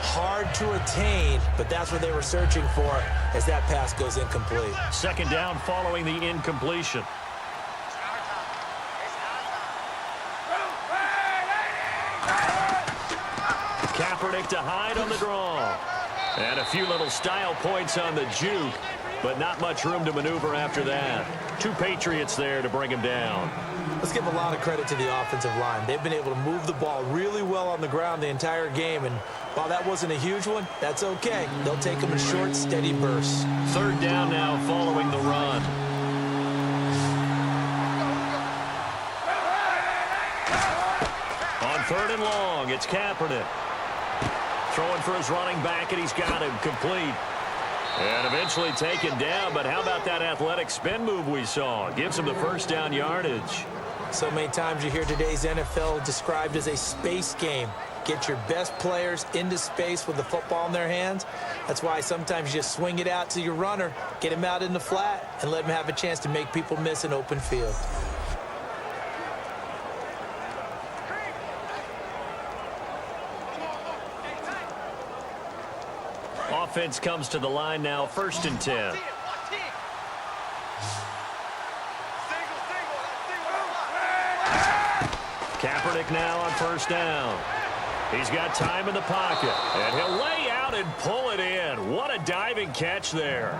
Hard to attain, but that's what they were searching for as that pass goes incomplete. Second down following the incompletion. Kaepernick to Hyde on the draw. And a few little style points on the juke, but not much room to maneuver after that. 2 Patriots there to bring him down. Let's give a lot of credit to the offensive line. They've been able to move the ball really well on the ground the entire game, and while that wasn't a huge one, that's okay. They'll take them in short, steady bursts. Third down now following the run. On 3rd and long, it's Kaepernick. Throwing for his running back, and he's got him complete. And eventually taken down, but how about that athletic spin move we saw? Gives him the first down yardage. So many times you hear today's NFL described as a space game. Get your best players into space with the football in their hands. That's why sometimes you just swing it out to your runner, get him out in the flat, and let him have a chance to make people miss an open field. Offense comes to the line now, 1st and 10. Kaepernick now on 1st down. He's got time in the pocket, and he'll lay out and pull it in. What a diving catch there.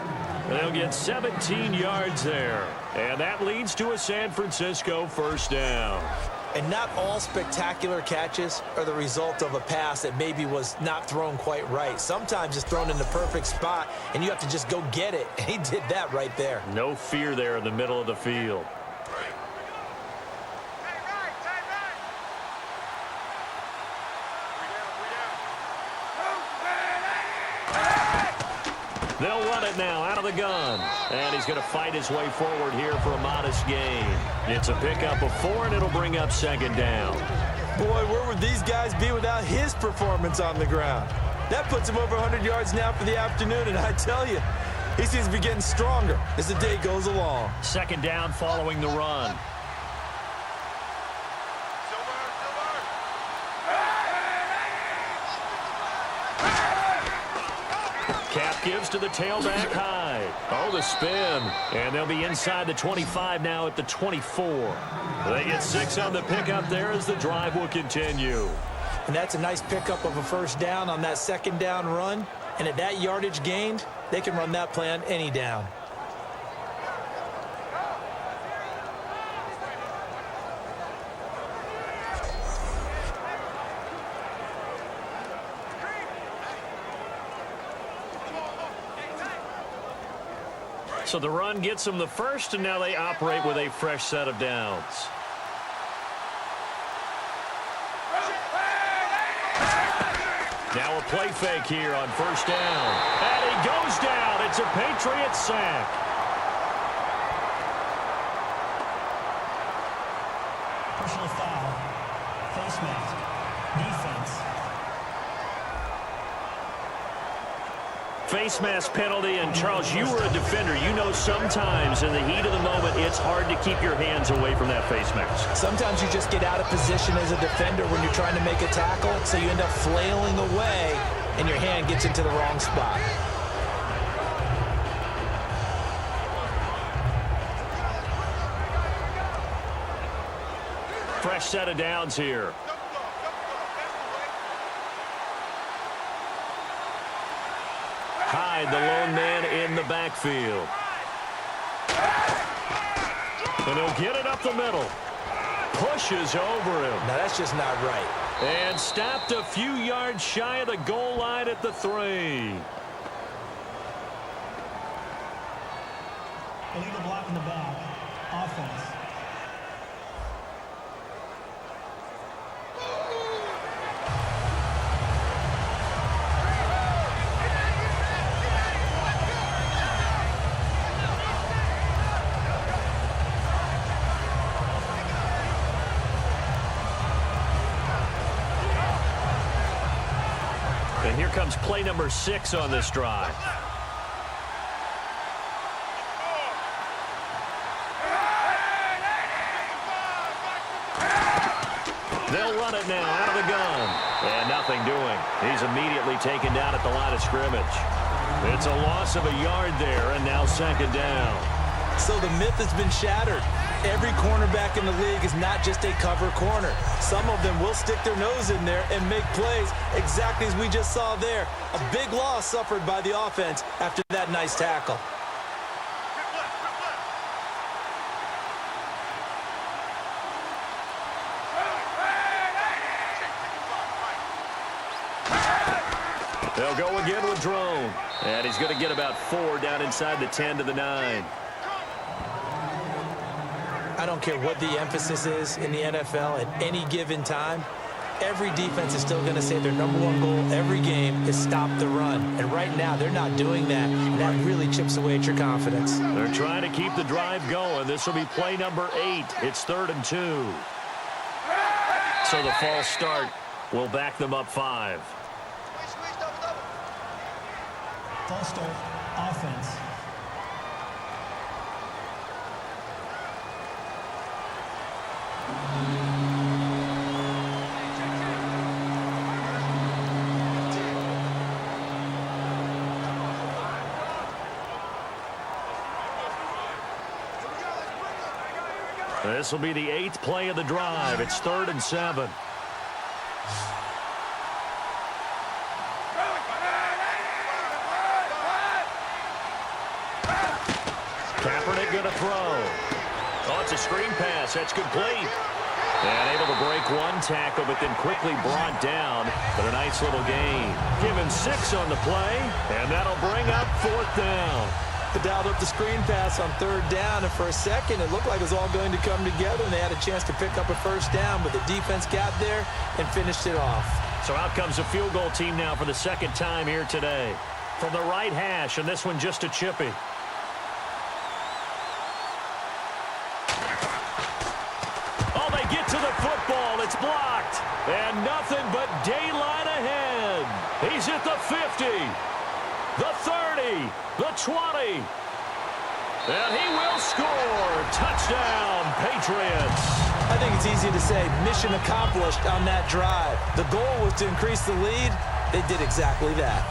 They'll get 17 yards there, and that leads to a San Francisco 1st down. And not all spectacular catches are the result of a pass that maybe was not thrown quite right. Sometimes it's thrown in the perfect spot, and you have to just go get it. And he did that right there. No fear there in the middle of the field. They'll run it now out of the gun. And he's going to fight his way forward here for a modest gain. It's a pickup of 4, and it'll bring up 2nd down. Boy, where would these guys be without his performance on the ground? That puts him over 100 yards now for the afternoon, and I tell you, he seems to be getting stronger as the day goes along. 2nd down following the run. Cap gives to the tailback Hyde. Oh, the spin. And they'll be inside the 25 now at the 24. They get 6 on the pickup there as the drive will continue. And that's a nice pickup of a 1st down on that 2nd down run. And at that yardage gained, they can run that play on any down. So the run gets them the first, and now they operate with a fresh set of downs. Now a play fake here on 1st down. And he goes down. It's a Patriots sack. Personal foul. Face mask. Defense. Face mask penalty, and Charles, you were a defender. You know sometimes in the heat of the moment, it's hard to keep your hands away from that face mask. Sometimes you just get out of position as a defender when you're trying to make a tackle, so you end up flailing away, and your hand gets into the wrong spot. Fresh set of downs here. Hyde, the lone man in the backfield. And he'll get it up the middle. Pushes over him. Now, that's just not right. And stopped a few yards shy of the goal line at the 3. Illegal block in the back. Offense. And here comes play number 6 on this drive. They'll run it now out of the gun. And nothing doing. He's immediately taken down at the line of scrimmage. It's a loss of a yard there, and now second down. So the myth has been shattered. Every cornerback in the league is not just a cover corner. Some of them will stick their nose in there and make plays exactly as we just saw there. A big loss suffered by the offense after that nice tackle. They'll go again with Drone. And he's going to get about 4 down inside the 10 to the 9. I don't care what the emphasis is in the NFL at any given time. Every defense is still going to say their #1 goal every game is stop the run. And right now, they're not doing that. And that really chips away at your confidence. They're trying to keep the drive going. This will be play number 8. It's 3rd and 2. So the false start will back them up 5. False start, offense. This will be the 8th play of the drive. It's 3rd and 7. Kaepernick going to throw. Oh, it's a screen pass. That's complete. And able to break one tackle, but then quickly brought down. But a nice little gain. Give him 6 on the play, and that'll bring up 4th down. They dialed up the screen pass on 3rd down, and for a second, it looked like it was all going to come together, and they had a chance to pick up a 1st down, but the defense got there and finished it off. So out comes the field goal team now for the 2nd time here today. From the right hash, and this one just a chippy. To the football, it's blocked, and nothing but daylight ahead. He's at the 50, the 30, the 20, and he will score. Touchdown, Patriots. I think it's easy to say mission accomplished on that drive. The goal was to increase the lead. They did exactly that.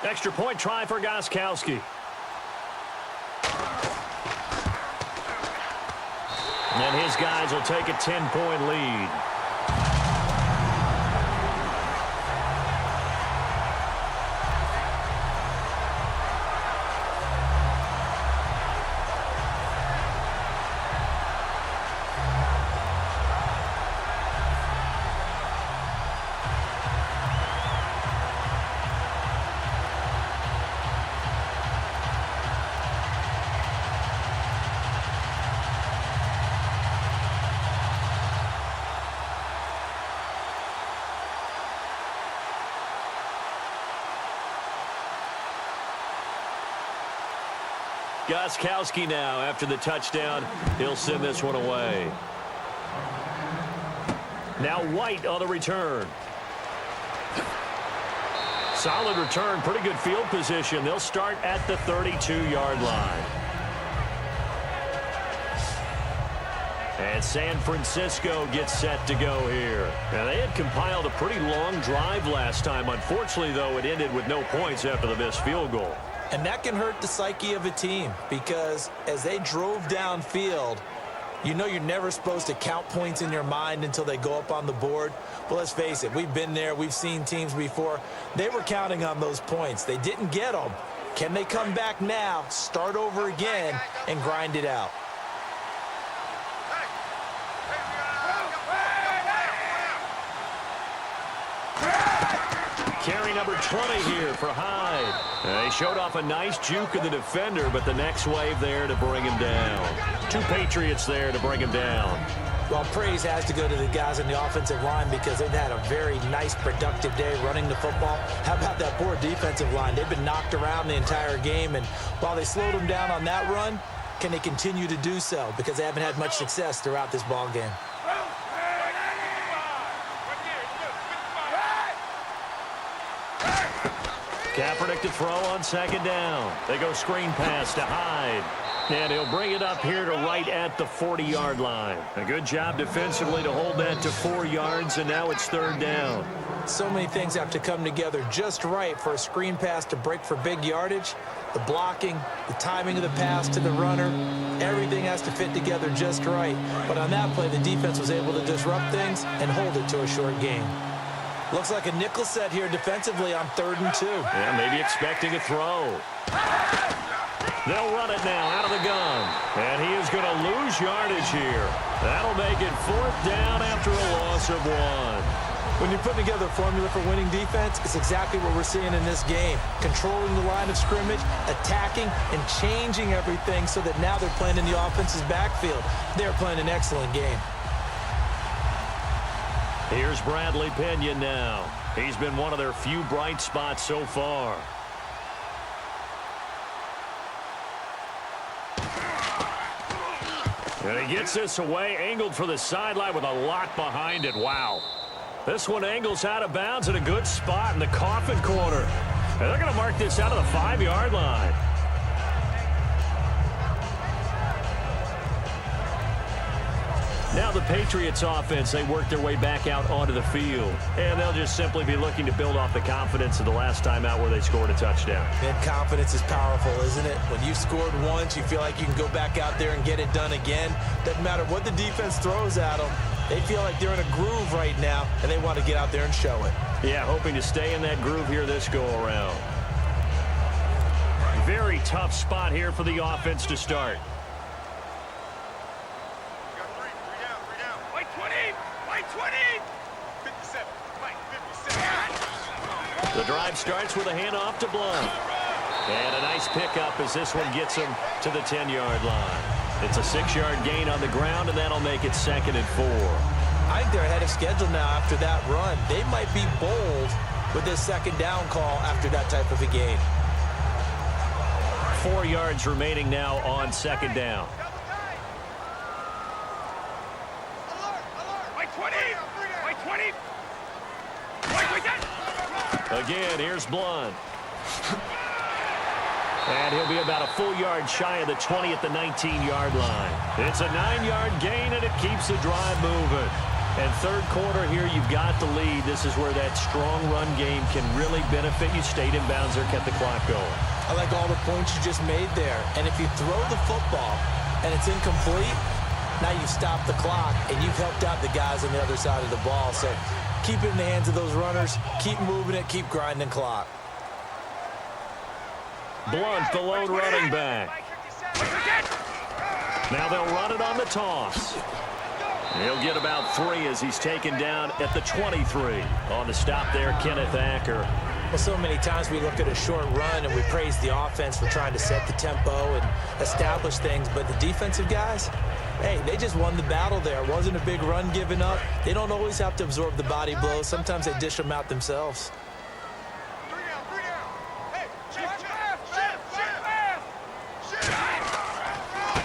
Extra point try for Gostkowski. And his guys will take a 10-point lead. Gostkowski now, after the touchdown, he'll send this one away. Now White on the return. Solid return, pretty good field position. They'll start at the 32-yard line. And San Francisco gets set to go here. Now, they had compiled a pretty long drive last time. Unfortunately, though, it ended with no points after the missed field goal. And that can hurt the psyche of a team because as they drove downfield, you know you're never supposed to count points in your mind until they go up on the board. But let's face it, we've been there. We've seen teams before. They were counting on those points. They didn't get them. Can they come back now, start over again, and grind it out? Carry number 20 here for Hyde. They showed off a nice juke of the defender, but the next wave there to bring him down. 2 Patriots there to bring him down. Well, praise has to go to the guys on the offensive line because they've had a very nice, productive day running the football. How about that poor defensive line? They've been knocked around the entire game, and while they slowed them down on that run, can they continue to do so? Because they haven't had much success throughout this ball game. Kaepernick to throw on second down. They go screen pass to Hyde. And he'll bring it up here to right at the 40-yard line. A good job defensively to hold that to 4 yards, and now it's third down. So many things have to come together just right for a screen pass to break for big yardage. The blocking, the timing of the pass to the runner, everything has to fit together just right. But on that play, the defense was able to disrupt things and hold it to a short gain. Looks like a nickel set here defensively on 3rd and 2. Yeah, maybe expecting a throw. They'll run it now out of the gun. And he is going to lose yardage here. That'll make it 4th down after a loss of 1. When you put together a formula for winning defense, it's exactly what we're seeing in this game. Controlling the line of scrimmage, attacking, and changing everything so that now they're playing in the offense's backfield. They're playing an excellent game. Here's Bradley Pinion now. He's been one of their few bright spots so far. And he gets this away, angled for the sideline with a lot behind it. Wow. This one angles out of bounds in a good spot in the coffin corner. And they're going to mark this out of the 5-yard line. Now the Patriots offense, they work their way back out onto the field. And they'll just simply be looking to build off the confidence of the last time out where they scored a touchdown. And confidence is powerful, isn't it? When you've scored once, you feel like you can go back out there and get it done again. Doesn't matter what the defense throws at them. They feel like they're in a groove right now, and they want to get out there and show it. Yeah, hoping to stay in that groove here this go-around. Very tough spot here for the offense to start. The drive starts with a handoff to Blunt. And a nice pickup as this one gets him to the 10-yard line. It's a 6-yard gain on the ground, and that'll make it 2nd and 4. I think they're ahead of schedule now after that run. They might be bold with this 2nd down call after that type of a gain. 4 yards remaining now on 2nd down. Again, here's Blunt. And he'll be about a full yard shy of the 20 at the 19-yard line. It's a 9-yard gain, and it keeps the drive moving. And 3rd quarter here, you've got the lead. This is where that strong run game can really benefit you. Stayed in bounds there, kept the clock going. I like all the points you just made there. And if you throw the football and it's incomplete, now you've stopped the clock, and you've helped out the guys on the other side of the ball. So keep it in the hands of those runners. Keep moving it. Keep grinding clock. Blunt, the lone running back. Now they'll run it on the toss. He'll get about 3 as he's taken down at the 23. On the stop there, Kenneth Acker. Well, so many times we look at a short run and we praise the offense for trying to set the tempo and establish things. But the defensive guys, hey, they just won the battle there. It wasn't a big run given up. They don't always have to absorb the body blows. Sometimes they dish them out themselves.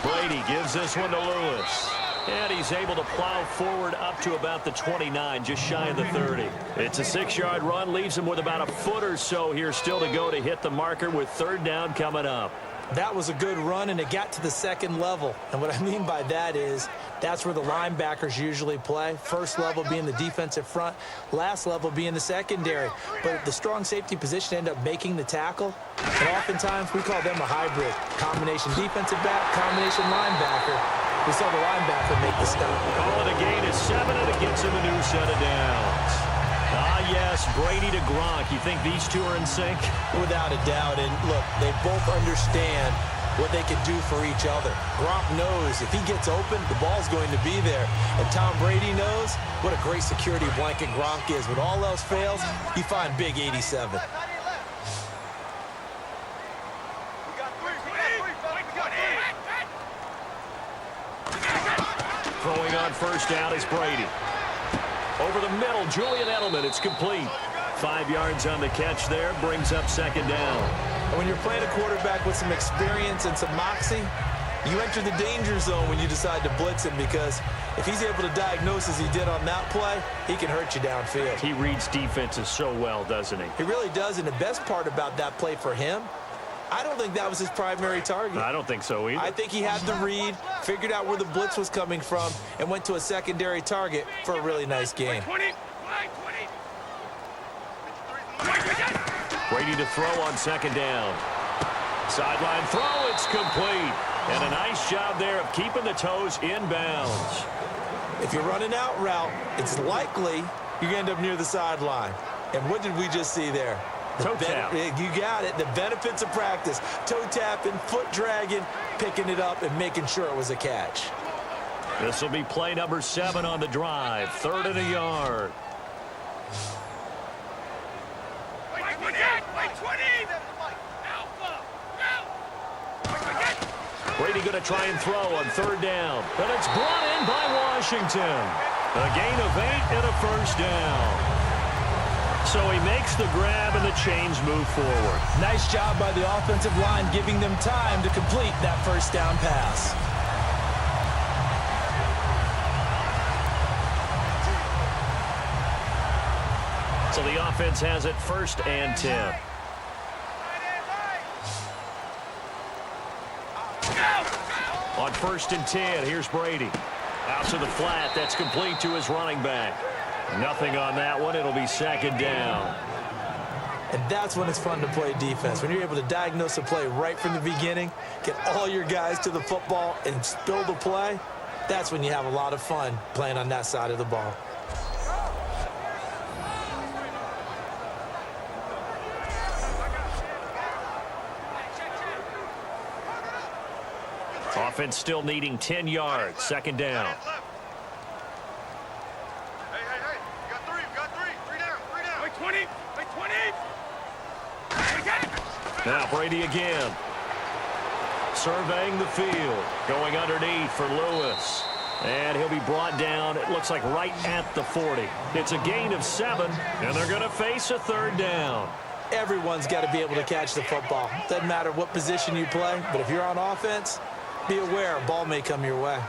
Brady gives this one to Lewis. And he's able to plow forward up to about the 29, just shy of the 30. It's a 6-yard run, leaves him with about a foot or so here still to go to hit the marker with 3rd down coming up. That was a good run, and it got to the 2nd level. And what I mean by that is that's where the linebackers usually play. First level being the defensive front, last level being the secondary. But the strong safety position ended up making the tackle. And oftentimes we call them a hybrid. Combination defensive back, combination linebacker. We saw the linebacker make the stop. Call it a gain of 7, and it gets him a new set of downs. Ah, yes, Brady to Gronk. You think these two are in sync? Without a doubt. And look, they both understand what they can do for each other. Gronk knows if he gets open, the ball's going to be there. And Tom Brady knows what a great security blanket Gronk is. When all else fails, you find Big 87. Throwing on first down is Brady. Over the middle, Julian Edelman. It's complete. 5 yards on the catch there, brings up second down. And when you're playing a quarterback with some experience and some moxie, you enter the danger zone when you decide to blitz him, because if he's able to diagnose as he did on that play, he can hurt you downfield. He reads defenses so well, doesn't he? He really does, and the best part about that play for him, I don't think that was his primary target. I don't think so either. I think he had the read, figured out where the blitz was coming from, and went to a secondary target for a really nice gain. Brady to throw on second down. Sideline throw, it's complete. And a nice job there of keeping the toes in bounds. If you're running out route, it's likely you're going to end up near the sideline. And what did we just see there? Toe tap. You got it. The benefits of practice. Toe tapping, foot dragging, picking it up, and making sure it was a catch. This will be play number 7 on the drive. 3rd and a yard. Brady going to try and throw on 3rd down. And it's brought in by Washington. A gain of 8 and a first down. So he makes the grab and the chains move forward. Nice job by the offensive line, giving them time to complete that first down pass. So the offense has it 1st and 10. On 1st and 10, here's Brady. Out to the flat, that's complete to his running back. Nothing on that one, it'll be 2nd down. And that's when it's fun to play defense. When you're able to diagnose a play right from the beginning, get all your guys to the football and spill the play, that's when you have a lot of fun playing on that side of the ball. Offense still needing 10 yards. 2nd down. Hey, you got three. Three down. Wait, 20. Now Brady again. Surveying the field. Going underneath for Lewis. And he'll be brought down, it looks like right at the 40. It's a gain of 7, and they're going to face a 3rd down. Everyone's got to be able to catch the football. Doesn't matter what position you play, but if you're on offense, be aware a ball may come your way.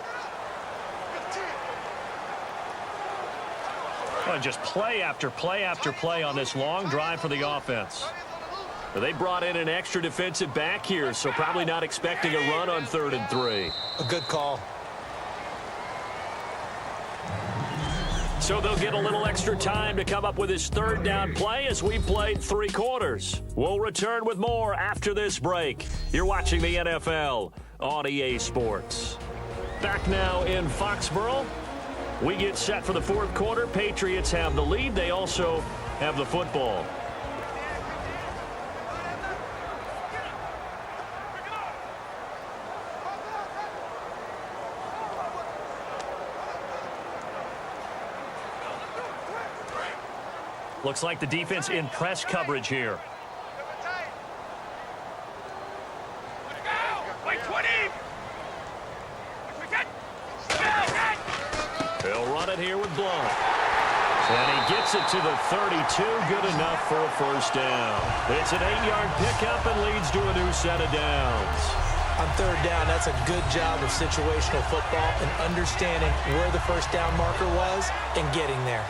Well, just play after play after play on this long drive for the offense. They brought in an extra defensive back here, so probably not expecting a run on 3rd and 3. A good call. So they'll get a little extra time to come up with his 3rd down play as we played 3 quarters. We'll return with more after this break. You're watching the NFL on EA Sports. Back now in Foxborough. We get set for the 4th quarter. Patriots have the lead. They also have the football. Looks like the defense in press coverage here. He'll run it here with Blunt. And he gets it to the 32. Good enough for a first down. It's an 8-yard pickup and leads to a new set of downs. On 3rd down, that's a good job of situational football and understanding where the first down marker was and getting there.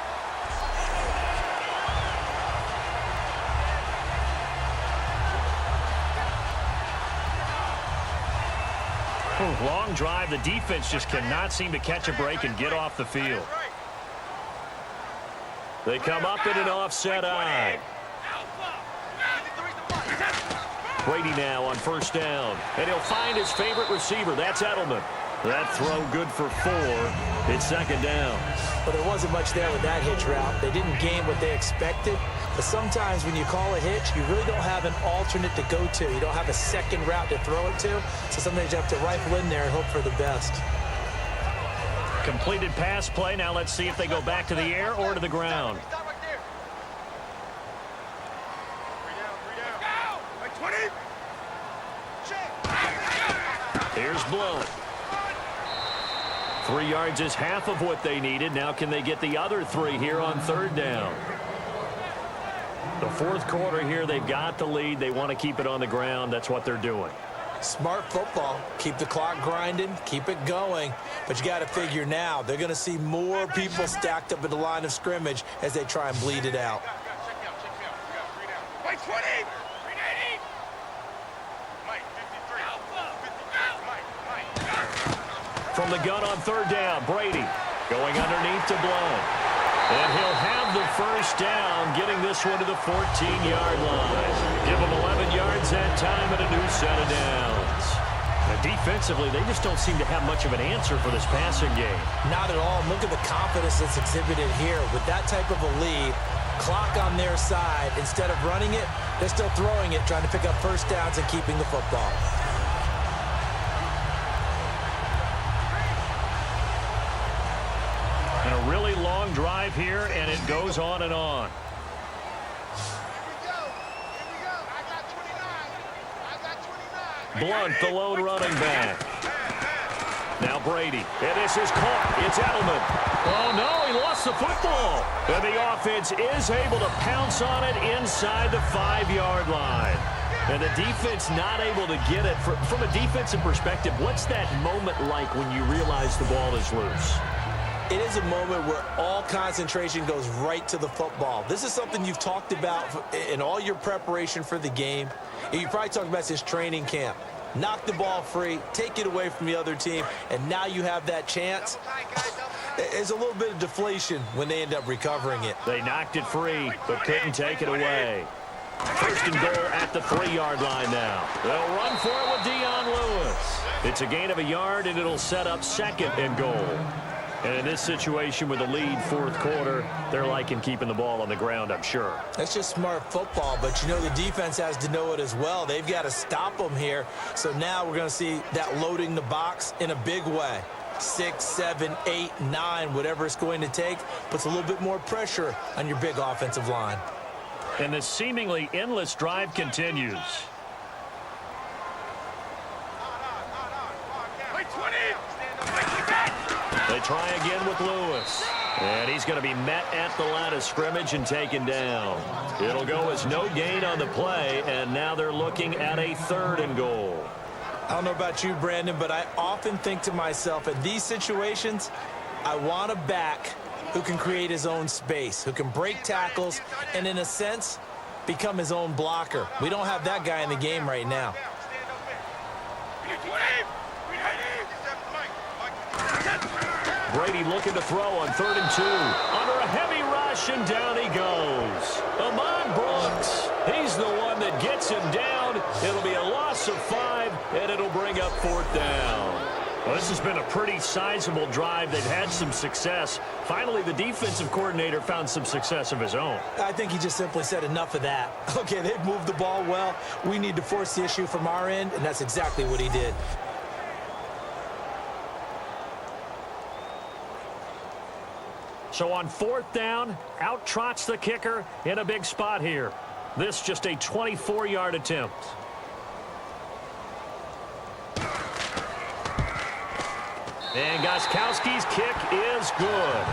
Long drive. The defense just cannot seem to catch a break and get off the field. They come up in an offset eye. Brady now on 1st down. And he'll find his favorite receiver. That's Edelman. That throw good for 4. It's second down. Well, there wasn't much there with that hitch route. They didn't gain what they expected. But sometimes when you call a hitch, you really don't have an alternate to go to. You don't have a second route to throw it to. So sometimes you have to rifle in there and hope for the best. Completed pass play. Now let's see if they go back to the air or to the ground. Stop right there. 3 down. 20. Check. Here's Blunt. 3 yards is half of what they needed. Now can they get the other 3 here on third down? The fourth quarter here, they've got the lead. They want to keep it on the ground. That's what they're doing. Smart football. Keep the clock grinding. Keep it going. But you got to figure now, they're going to see more people stacked up at the line of scrimmage as they try and bleed it out. Check me out. We got 3 down. Wait, 20. 380. Mike, 53. 53. Mike. From the gun on third down, Brady going underneath to Blunt. And he'll have the first down, getting this one to the 14-yard line. Give him 11 yards that time and a new set of downs. Now, defensively, they just don't seem to have much of an answer for this passing game. Not at all. Look at the confidence that's exhibited here. With that type of a lead, clock on their side, instead of running it, they're still throwing it, trying to pick up first downs and keeping the football. And a really long drive here, and it goes on and on. Blunt, the lone running back. Now Brady. And this is caught. It's Edelman. Oh, no, he lost the football. And the offense is able to pounce on it inside the 5-yard line. And the defense not able to get it. From a defensive perspective, what's that moment like when you realize the ball is loose? It is a moment where all concentration goes right to the football. This is something you've talked about in all your preparation for the game. You probably talked about this training camp. Knock the ball free, take it away from the other team, and now you have that chance. There's a little bit of deflation when they end up recovering it. They knocked it free, but couldn't take it away. First and goal at the 3-yard line now. They'll run for it with Dion Lewis. It's a gain of a yard, and it'll set up second and goal. And in this situation with the lead fourth quarter, they're liking keeping the ball on the ground, I'm sure. That's just smart football, but you know the defense has to know it as well. They've got to stop them here. So now we're going to see that loading the box in a big way. 6, 7, 8, 9, whatever it's going to take, puts a little bit more pressure on your big offensive line. And this seemingly endless drive continues. They try again with Lewis. And he's going to be met at the line of scrimmage and taken down. It'll go as no gain on the play, and now they're looking at a 3rd and goal. I don't know about you, Brandon, but I often think to myself, in these situations, I want a back who can create his own space, who can break tackles, and in a sense, become his own blocker. We don't have that guy in the game right now. Brady looking to throw on 3rd and 2. Under a heavy rush, and down he goes. Amon Brooks, he's the one that gets him down. It'll be a loss of 5, and it'll bring up 4th down. Well, this has been a pretty sizable drive. They've had some success. Finally, the defensive coordinator found some success of his own. I think he just simply said enough of that. Okay, they've moved the ball well. We need to force the issue from our end, and that's exactly what he did. So on 4th down, out trots the kicker in a big spot here. This just a 24-yard attempt. And Gostkowski's kick is good.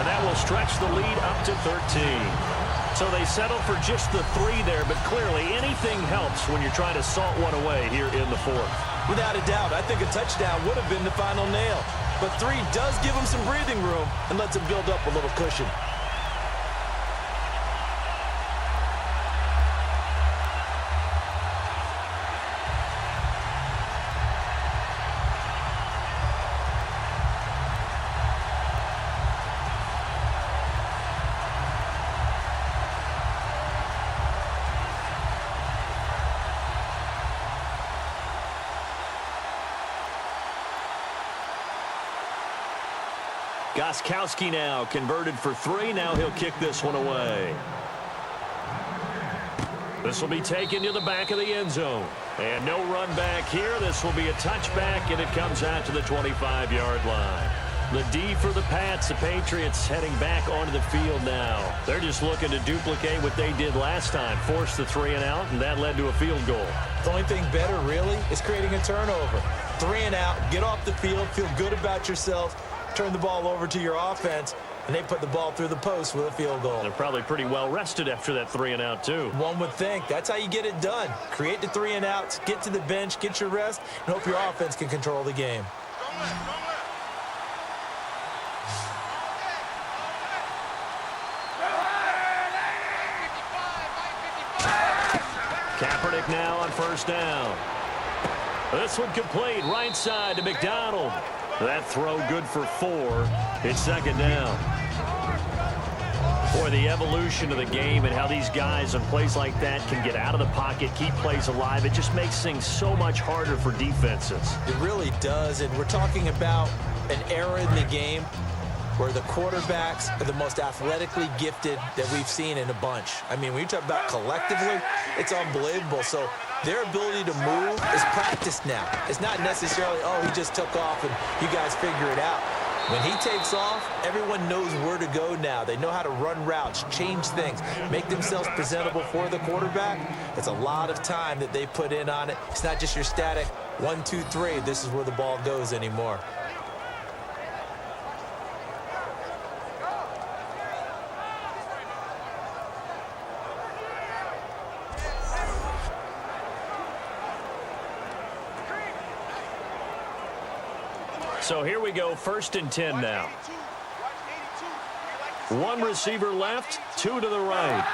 And that will stretch the lead up to 13. So they settle for just the 3 there, but clearly anything helps when you're trying to salt one away here in the 4th. Without a doubt, I think a touchdown would have been the final nail. But 3 does give him some breathing room and lets him build up a little cushion. Gostkowski now converted for 3. Now he'll kick this one away. This will be taken to the back of the end zone. And no run back here. This will be a touchback, and it comes out to the 25-yard line. The D for the Pats, the Patriots heading back onto the field now. They're just looking to duplicate what they did last time, force the 3 and out, and that led to a field goal. The only thing better, really, is creating a turnover. 3 and out, get off the field, feel good about yourself, turn the ball over to your offense, and they put the ball through the post with a field goal. They're probably pretty well rested after that 3 and out, too. One would think. That's how you get it done. Create the 3 and outs, get to the bench, get your rest, and hope your offense can control the game. Kaepernick now on first down. This one complete, right side to McDonald. That throw good for 4. It's second down. Boy, the evolution of the game and how these guys on plays like that can get out of the pocket, keep plays alive, it just makes things so much harder for defenses. It really does, and we're talking about an era in the game where the quarterbacks are the most athletically gifted that we've seen in a bunch. I mean, when you talk about collectively, it's unbelievable. So their ability to move is practiced now. It's not necessarily, oh, he just took off and you guys figure it out. When he takes off, everyone knows where to go now. They know how to run routes, change things, make themselves presentable for the quarterback. It's a lot of time that they put in on it. It's not just your static 1, 2, 3, this is where the ball goes anymore. So here we go, 1st and 10 now. 1 receiver left, 2 to the right.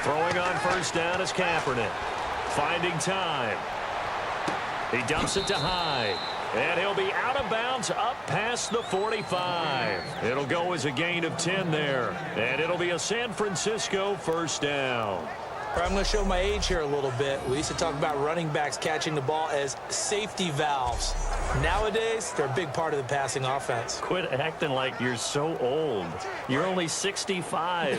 Throwing on first down is Kaepernick. Finding time. He dumps it to Hyde. And he'll be out of bounds up past the 45. It'll go as a gain of 10 there. And it'll be a San Francisco first down. I'm going to show my age here a little bit. We used to talk about running backs catching the ball as safety valves. Nowadays, they're a big part of the passing offense. Quit acting like you're so old. You're only 65.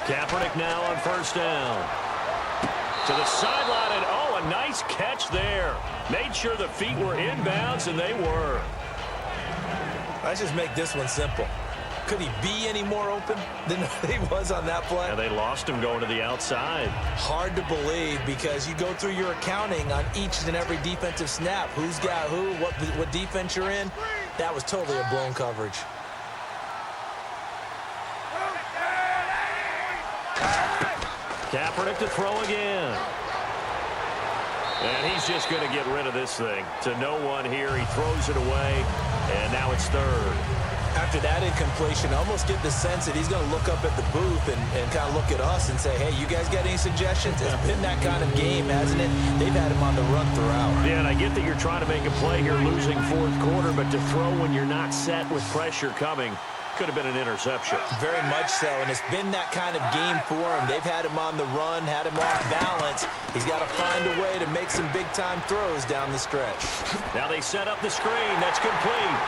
Kaepernick now on first down. To the sideline, and oh, a nice catch there. Made sure the feet were inbounds, and they were. Let's just make this one simple. Could he be any more open than he was on that play? And they lost him going to the outside. Hard to believe because you go through your accounting on each and every defensive snap. Who's got who, what defense you're in. That was totally a blown coverage. Kaepernick to throw again. And he's just going to get rid of this thing. To no one here. He throws it away, and now it's 3rd. After that incompletion, I almost get the sense that he's going to look up at the booth and kind of look at us and say, hey, you guys got any suggestions? It's been that kind of game, hasn't it? They've had him on the run throughout. Yeah, and I get that you're trying to make a play here, losing 4th quarter, but to throw when you're not set with pressure coming could have been an interception. Very much so, and it's been that kind of game for him. They've had him on the run, had him off balance. He's got to find a way to make some big-time throws down the stretch. Now they set up the screen. That's complete.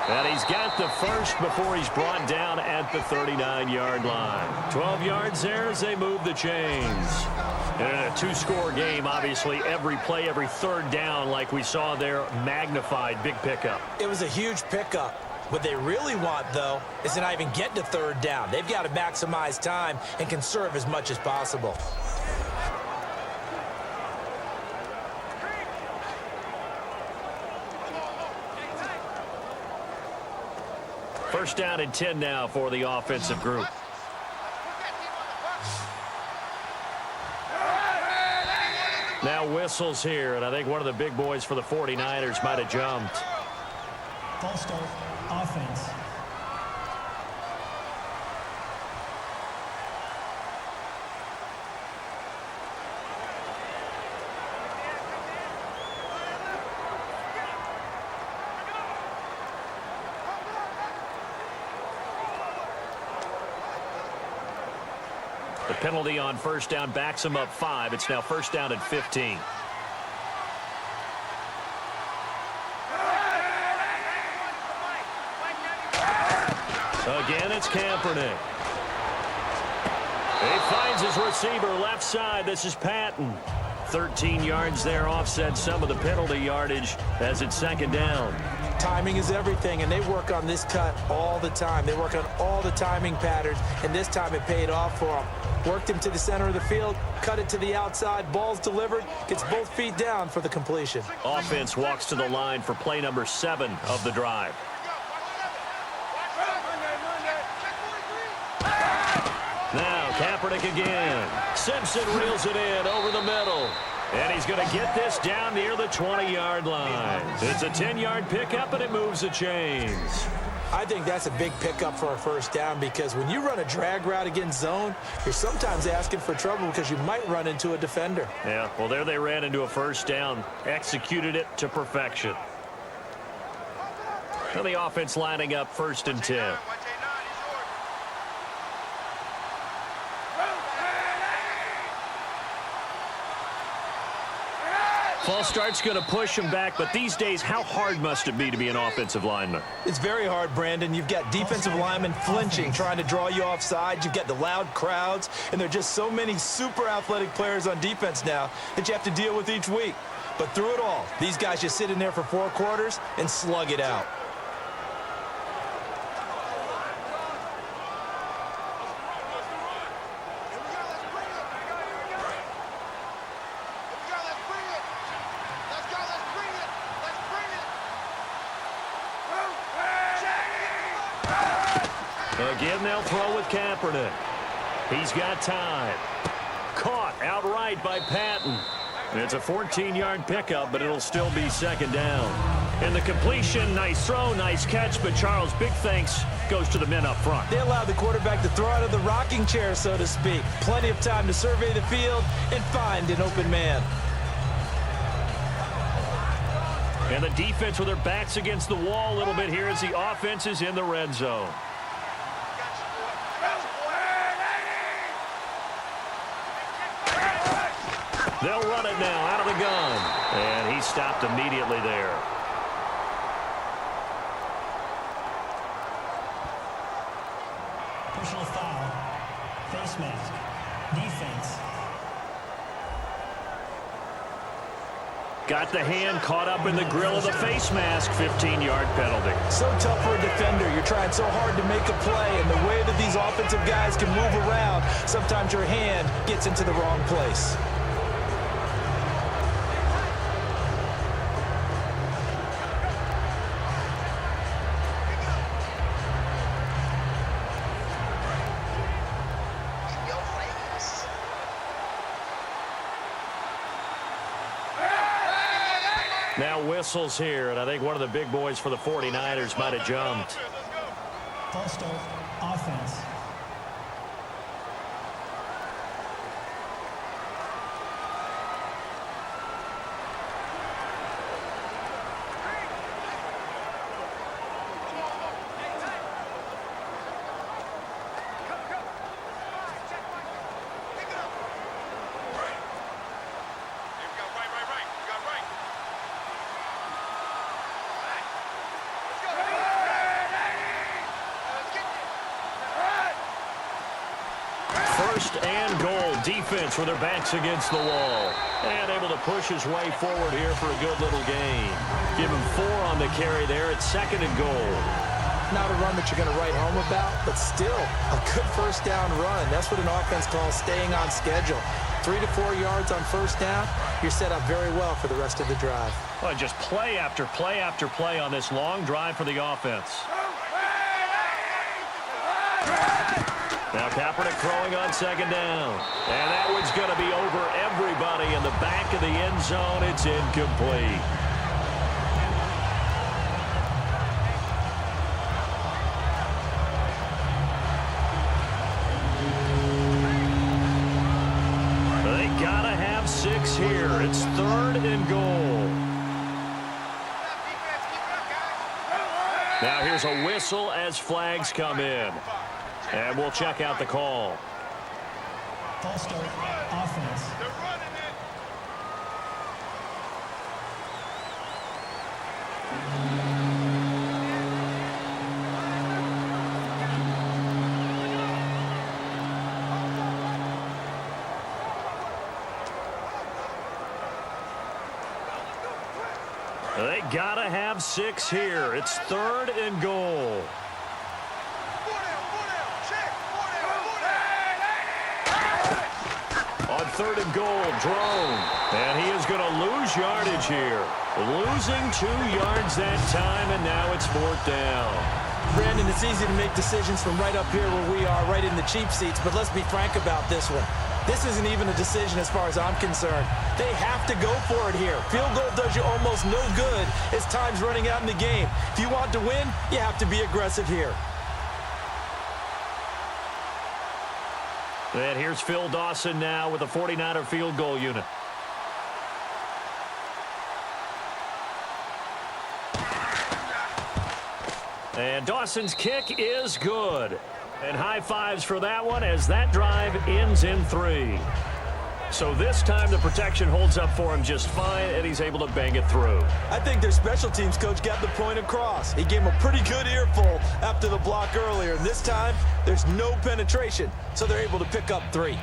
And he's got the first before he's brought down at the 39-yard line. 12 yards there as they move the chains. And in a 2-score game, obviously, every play, every 3rd down, like we saw there, magnified, big pickup. It was a huge pickup. What they really want, though, is to not even get to 3rd down. They've got to maximize time and conserve as much as possible. First down and 10 now for the offensive group. Now whistles here, and I think one of the big boys for the 49ers might have jumped. False start, offense. The penalty on first down backs them up 5. It's now first down and 15. Again, it's Kaepernick. He finds his receiver left side. This is Patton. 13 yards there, offset some of the penalty yardage as it's second down. Timing is everything, and they work on this cut all the time. They work on all the timing patterns, and this time it paid off for them. Worked him to the center of the field, cut it to the outside, ball's delivered, gets both feet down for the completion. Offense walks to the line for play number 7 of the drive. Now Kaepernick again. Simpson reels it in over the middle. And he's going to get this down near the 20-yard line. It's a 10-yard pickup, and it moves the chains. I think that's a big pickup for a first down because when you run a drag route against zone, you're sometimes asking for trouble because you might run into a defender. Yeah, well, there they ran into a first down, executed it to perfection. Now the offense lining up first and 10. False start's going to push him back, but these days, how hard must it be to be an offensive lineman? It's very hard, Brandon. You've got defensive linemen flinching, trying to draw you offside. You've got the loud crowds, and there are just so many super athletic players on defense now that you have to deal with each week. But through it all, these guys just sit in there for 4 quarters and slug it out. Again, they'll throw with Kaepernick. He's got time. Caught outright by Patton. It's a 14-yard pickup, but it'll still be second down. And the completion, nice throw, nice catch, but Charles, big thanks goes to the men up front. They allowed the quarterback to throw out of the rocking chair, so to speak. Plenty of time to survey the field and find an open man. And the defense with their backs against the wall a little bit here as the offense is in the red zone. They'll run it now out of the gun. And he stopped immediately there. Personal foul. Face mask. Defense. Got the hand caught up in the grill of the face mask. 15-yard penalty. So tough for a defender. You're trying so hard to make a play, and the way that these offensive guys can move around, sometimes your hand gets into the wrong place. Now whistles here, and I think one of the big boys for the 49ers might have jumped. False start. Offense. First and goal. Defense with their backs against the wall. And able to push his way forward here for a good little gain. Give him 4 on the carry there. It's second and goal. Not a run that you're going to write home about, but still a good first down run. That's what an offense calls staying on schedule. 3 to 4 yards on first down, you're set up very well for the rest of the drive. Well, just play after play after play on this long drive for the offense. Now Kaepernick throwing on second down. And that one's going to be over everybody in the back of the end zone. It's incomplete. They got to have 6 here. It's third and goal. Now here's a whistle as flags come in. And we'll check out the call. False start. Offense. They're running it. They gotta have 6 here. It's 3rd and goal. On 3rd and goal, Drone. And he is going to lose yardage here. Losing 2 yards that time, and now it's 4th down. Brandon, it's easy to make decisions from right up here where we are, right in the cheap seats, but let's be frank about this one. This isn't even a decision as far as I'm concerned. They have to go for it here. Field goal does you almost no good as time's running out in the game. If you want to win, you have to be aggressive here. And here's Phil Dawson now with the 49er field goal unit. And Dawson's kick is good. And high fives for that one as that drive ends in 3. So this time the protection holds up for him just fine, and he's able to bang it through. I think their special teams coach got the point across. He gave him a pretty good earful after the block earlier. And this time, there's no penetration, so they're able to pick up 3.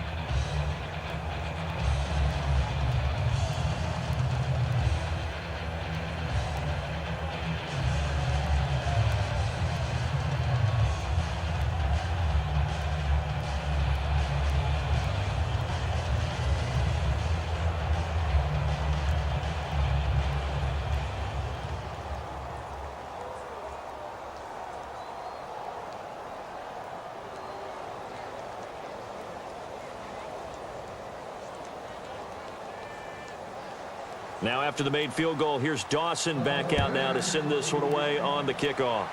Now after the made field goal, here's Dawson back out now to send this one away on the kickoff.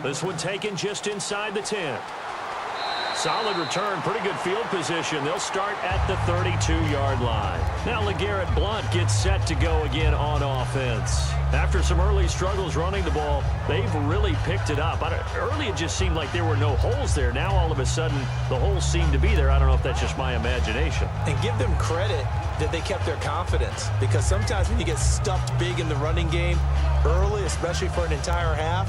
This one taken just inside the 10. Solid return, pretty good field position. They'll start at the 32-yard line. Now LeGarrette Blount gets set to go again on offense. After some early struggles running the ball, they've really picked it up. Early it just seemed like there were no holes there. Now all of a sudden the holes seem to be there. I don't know if that's just my imagination. And give them credit that they kept their confidence, because sometimes when you get stuffed big in the running game early, especially for an entire half,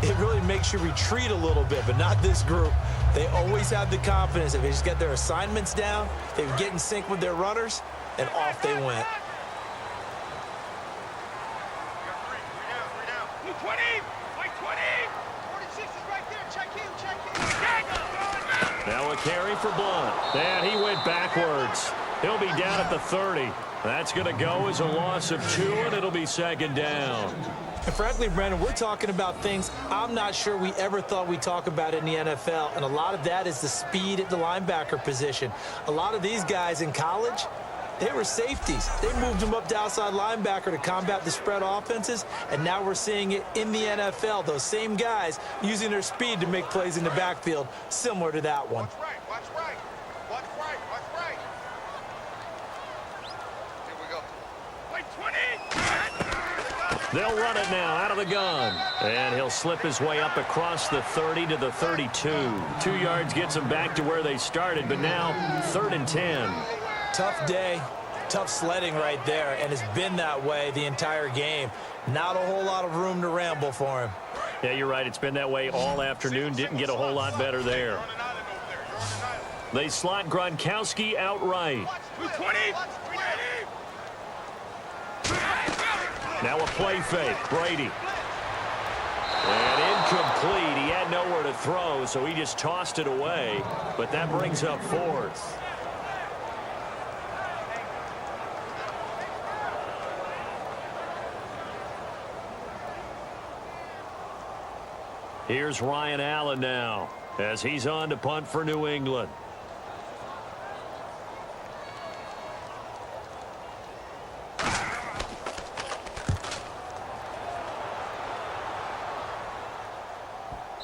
it really makes you retreat a little bit, but not this group. They always have the confidence. If they just get their assignments down, they get in sync with their runners, and off they went. Now a carry for Blount. And he went backwards. He'll be down at the 30. That's going to go as a loss of 2, and it'll be 2nd down. And frankly, Brandon, we're talking about things I'm not sure we ever thought we'd talk about in the NFL, and a lot of that is the speed at the linebacker position. A lot of these guys in college, they were safeties. They moved them up to outside linebacker to combat the spread offenses, and now we're seeing it in the NFL. Those same guys using their speed to make plays in the backfield, similar to that one. Watch right, watch right, watch right, watch right. Here we go. Wait, 20! They'll run it now out of the gun. And he'll slip his way up across the 30 to the 32. 2 yards gets him back to where they started, but now 3rd and 10. Tough day, tough sledding right there, and it's been that way the entire game. Not a whole lot of room to ramble for him. Yeah, you're right. It's been that way all afternoon. Didn't get a whole lot better there. They slot Gronkowski outright. 20! Now a play fake. Brady. And incomplete. He had nowhere to throw, so he just tossed it away. But that brings up 4th. Here's Ryan Allen now as he's on to punt for New England.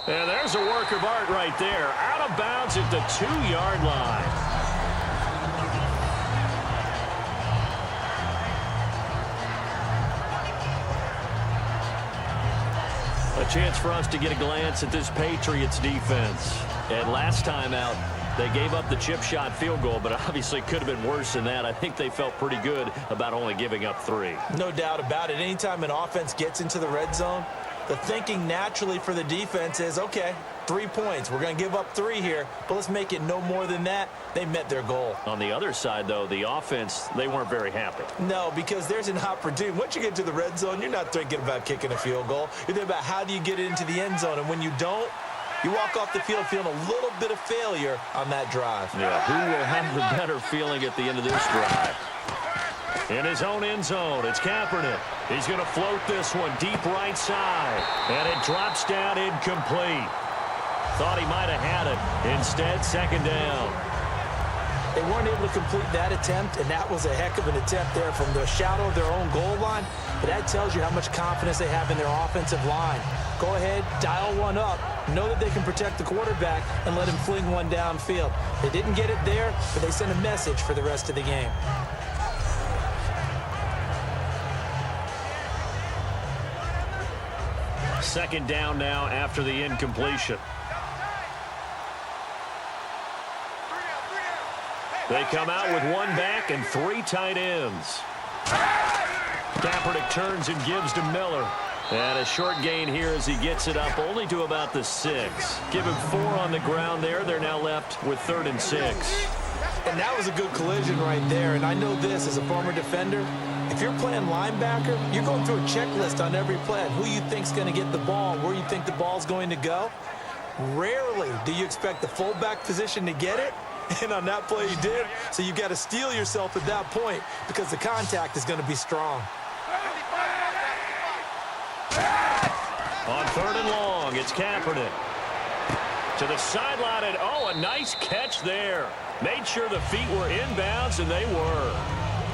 And there's a work of art right there. Out of bounds at the 2-yard line. A chance for us to get a glance at this Patriots defense. And last time out, They gave up the chip shot field goal, but obviously could have been worse than that. I think they felt pretty good about only giving up 3. No doubt about it. Anytime an offense gets into the red zone, the thinking naturally for the defense is, okay, 3 points. We're going to give up 3 here, but let's make it no more than that. They met their goal. On the other side, though, the offense, they weren't very happy. No, because there's an opportunity. Once you get to the red zone, you're not thinking about kicking a field goal. You're thinking about how do you get it into the end zone, and when you don't, you walk off the field feeling a little bit of failure on that drive. Yeah, who will have the better feeling at the end of this drive? In his own end zone, it's Kaepernick. He's going to float this one deep right side, and it drops down incomplete. Thought he might have had it. Instead, second down. They weren't able to complete that attempt, and that was a heck of an attempt there from the shadow of their own goal line. But that tells you how much confidence they have in their offensive line. Go ahead, dial one up. Know that they can protect the quarterback and let him fling one downfield. They didn't get it there, but they sent a message for the rest of the game. Second down now after the incompletion. They come out with 1 back and 3 tight ends. Kaepernick turns and gives to Miller. And a short gain here as he gets it up only to about the 6. Give him 4 on the ground there. They're now left with 3rd and 6. And that was a good collision right there. And I know this as a former defender. If you're playing linebacker, you're going through a checklist on every play. Who you think's going to get the ball, where you think the ball's going to go. Rarely do you expect the fullback position to get it. And on that play he did. So you've got to steel yourself at that point because the contact is going to be strong. On 3rd and long, it's Kaepernick. To the sideline, and a nice catch there. Made sure the feet were inbounds, and they were.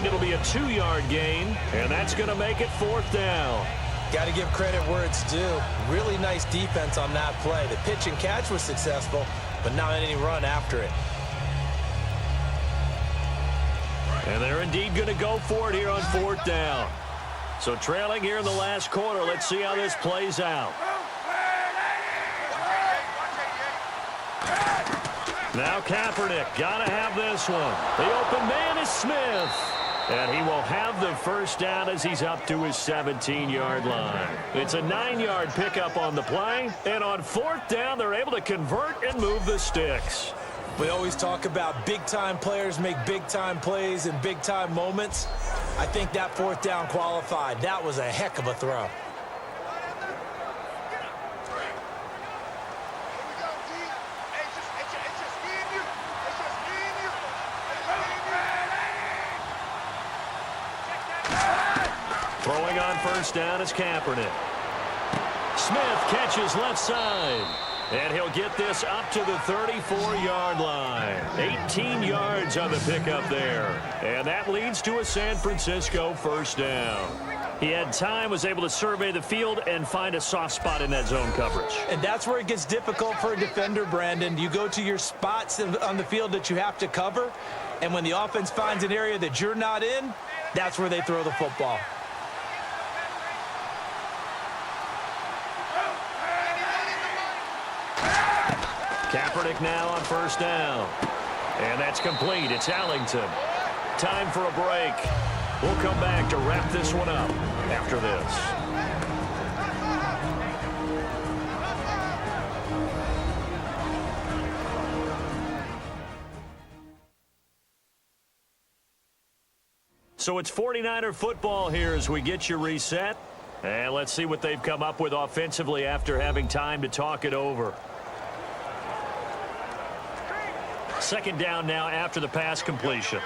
It'll be a 2-yard gain, and that's going to make it 4th down. Got to give credit where it's due. Really nice defense on that play. The pitch and catch was successful, but not any run after it. And they're indeed going to go for it here on 4th down. So trailing here in the last quarter. Let's see how this plays out. Now Kaepernick, got to have this one. The open man is Smith. And he will have the first down as he's up to his 17-yard line. It's a 9-yard pickup on the play. And on 4th down, they're able to convert and move the sticks. We always talk about big-time players make big-time plays in big-time moments. I think that 4th down qualified. That was a heck of a throw. Throwing on 1st down is Kaepernick. Smith catches left side. And he'll get this up to the 34-yard line. 18 yards on the pickup there. And that leads to a San Francisco 1st down. He had time, was able to survey the field and find a soft spot in that zone coverage. And that's where it gets difficult for a defender, Brandon. You go to your spots on the field that you have to cover, and when the offense finds an area that you're not in, that's where they throw the football. Kaepernick now on 1st down. And that's complete. It's Allington. Time for a break. We'll come back to wrap this one up after this. So it's 49er football here as we get you reset. And let's see what they've come up with offensively after having time to talk it over. Second down now after the pass completion.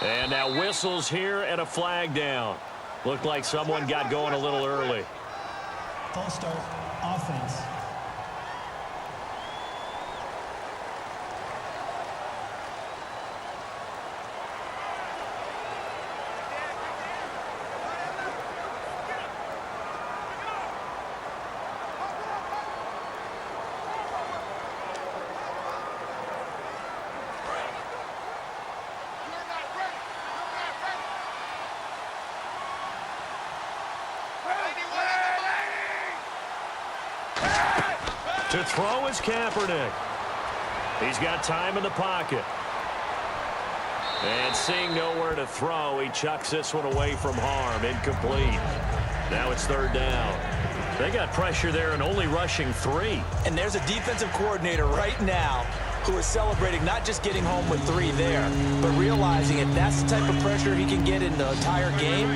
And now whistles here and a flag down. Looked like someone got going a little early. False start, offense. To throw is Kaepernick. He's got time in the pocket. And seeing nowhere to throw, he chucks this one away from harm. Incomplete. Now it's third down. They got pressure there and only rushing 3. And there's a defensive coordinator right now who is celebrating not just getting home with 3 there, but realizing if that's the type of pressure he can get in the entire game,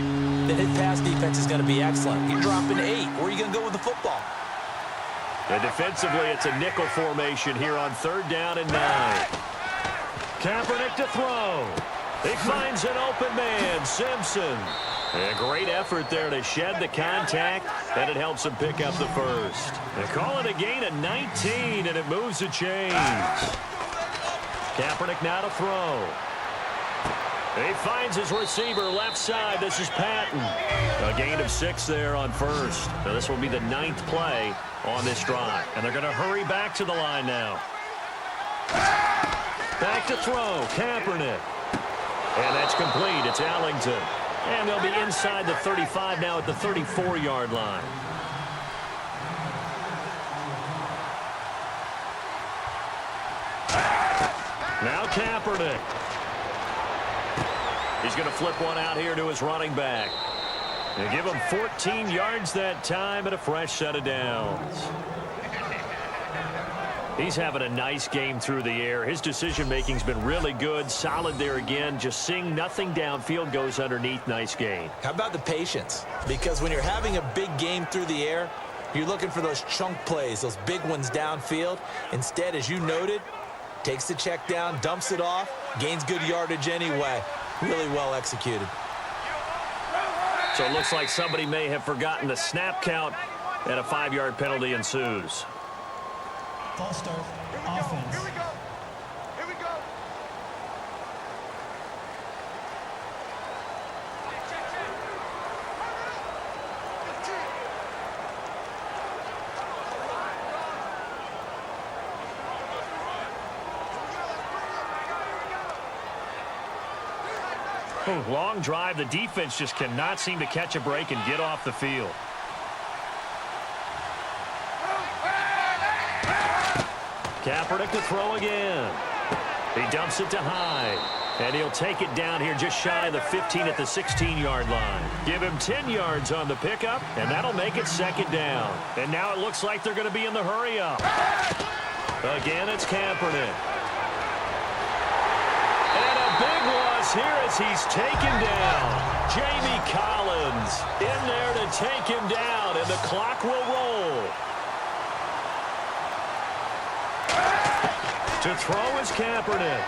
then his pass defense is going to be excellent. You're dropping 8. Where are you going to go with the football? And defensively, it's a nickel formation here on third down and 9. Kaepernick to throw. He finds an open man, Simpson. A great effort there to shed the contact, and it helps him pick up the first. They call it a gain of 19, and it moves the chains. Kaepernick now to throw. He finds his receiver left side. This is Patton. A gain of 6 there on first. Now this will be the 9th play on this drive, and they're going to hurry back to the line now. Back to throw, Kaepernick. And that's complete. It's Allington. And they'll be inside the 35 now at the 34-yard line. Now Kaepernick. He's going to flip one out here to his running back. They give him 14 yards that time and a fresh set of downs. He's having a nice game through the air. His decision-making's been really good. Solid there again. Just seeing nothing downfield, goes underneath. Nice gain. How about the patience? Because when you're having a big game through the air, you're looking for those chunk plays, those big ones downfield. Instead, as you noted, takes the check down, dumps it off, gains good yardage anyway. Really well executed. So it looks like somebody may have forgotten the snap count, and a 5-yard penalty ensues. False start, offense. Here we go. Here we go. Long drive. The defense just cannot seem to catch a break and get off the field. Kaepernick to throw again. He dumps it to Hyde. And he'll take it down here just shy of the 15 at the 16-yard line. Give him 10 yards on the pickup, and that'll make it second down. And now it looks like they're going to be in the hurry-up. Again, it's Kaepernick. And a big loss here as he's taken down. Jamie Collins in there to take him down, and the clock will roll. To throw is Kaepernick.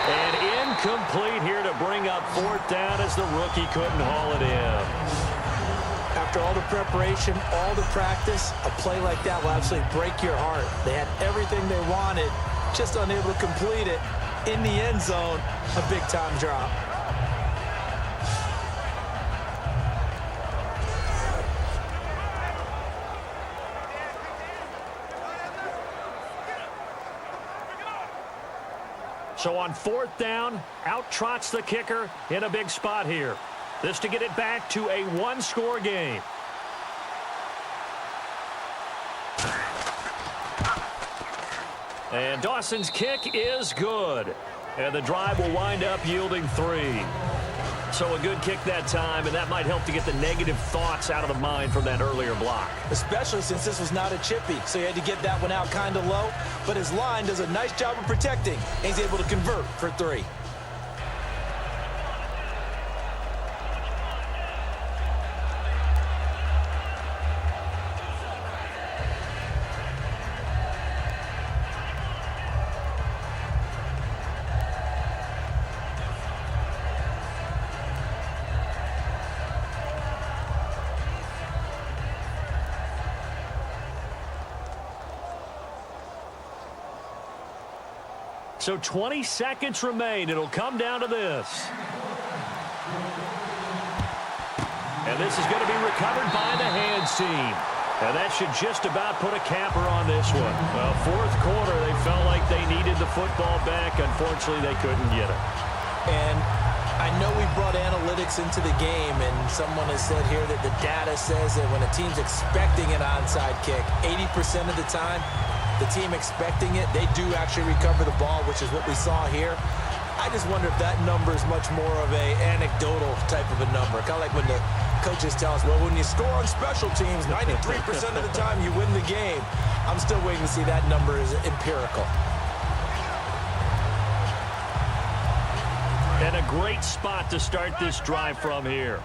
And incomplete here to bring up fourth down as the rookie couldn't haul it in. After all the preparation, all the practice, a play like that will absolutely break your heart. They had everything they wanted, just unable to complete it. In the end zone, a big-time drop. So on fourth down, out trots the kicker in a big spot here. This to get it back to a one-score game. And Dawson's kick is good. And the drive will wind up yielding 3. So a good kick that time, and that might help to get the negative thoughts out of the mind from that earlier block. Especially since this was not a chippy, so he had to get that one out kind of low. But his line does a nice job of protecting, and he's able to convert for 3. So 20 seconds remain. It'll come down to this. And this is going to be recovered by the hands team. And that should just about put a capper on this one. Well, fourth quarter, they felt like they needed the football back. Unfortunately, they couldn't get it. And I know we brought analytics into the game, and someone has said here that the data says that when a team's expecting an onside kick, 80% of the time, the team expecting it, they do actually recover the ball, which is what we saw here. I just wonder if that number is much more of a anecdotal type of a number. Kind of like when the coaches tell us, well, when you score on special teams, 93% of the time you win the game. I'm still waiting to see that number is empirical. And a great spot to start this drive from here.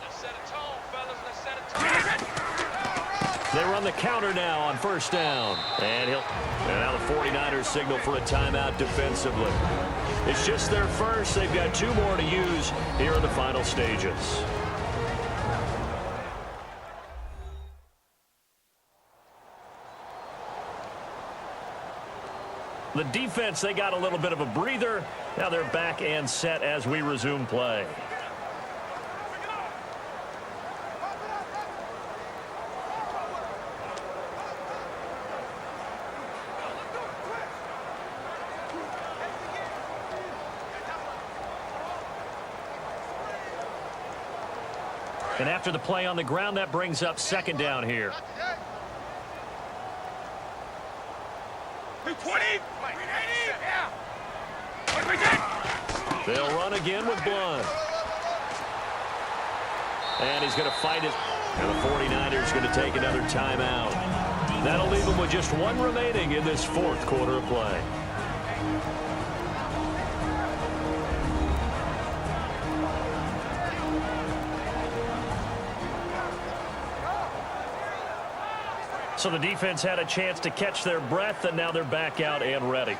Let's set a tone, fellas. Let's set a tone. They run the counter now on first down. And now the 49ers signal for a timeout defensively. It's just their first. They've got 2 more to use here in the final stages. The defense, they got a little bit of a breather. Now they're back and set as we resume play. And after the play on the ground, that brings up second down here. 20. They'll run again with Blunt. And he's going to fight it. And the 49ers going to take another timeout. That'll leave them with just 1 remaining in this 4th quarter of play. So the defense had a chance to catch their breath, and now they're back out and ready.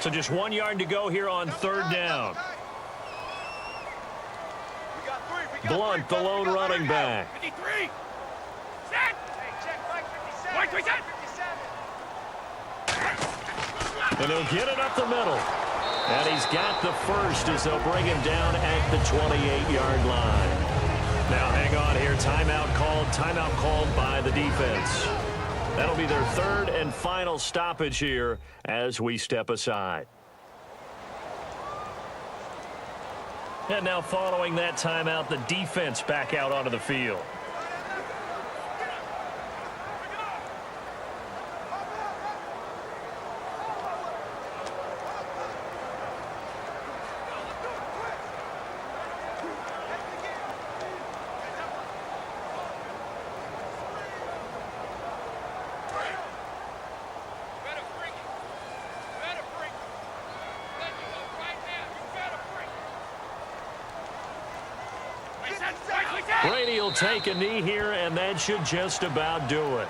So just 1 yard to go here on third down. Blunt, the lone running back. 53. Set. Hey, check Mike 57. And he'll get it up the middle. And he's got the first as they'll bring him down at the 28-yard line. Now hang on here. Timeout called by the defense. That'll be their 3rd and final stoppage here as we step aside. And now following that timeout, the defense back out onto the field. Brady will take a knee here, and that should just about do it.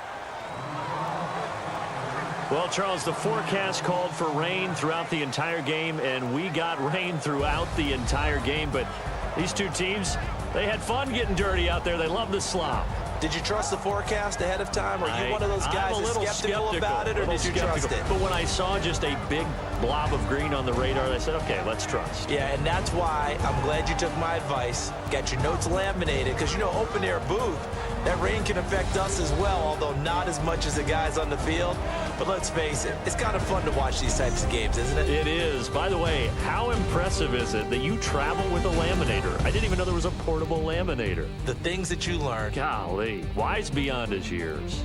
Well, Charles, the forecast called for rain throughout the entire game, and we got rain throughout the entire game. But these 2 teams, they had fun getting dirty out there. They love the slop. Did you trust the forecast ahead of time? Are you one of those guys that's skeptical about it, or did you trust it? But when I saw just a big blob of green on the radar, I said, okay, let's trust. Yeah, and that's why I'm glad you took my advice. Got your notes laminated, because, you know, open-air booth, that rain can affect us as well, although not as much as the guys on the field. But let's face it, it's kind of fun to watch these types of games, isn't it? It is. By the way, how impressive is it that you travel with a laminator? I didn't even know there was a portable laminator. The things that you learn. Golly, wise beyond his years.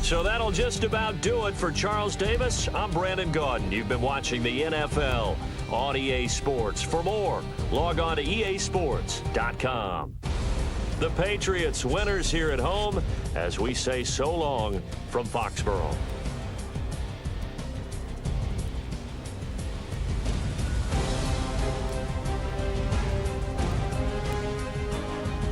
So that'll just about do it for Charles Davis. I'm Brandon Gaudin. You've been watching the NFL on EA Sports. For more, log on to easports.com. The Patriots winners here at home as we say so long from Foxborough.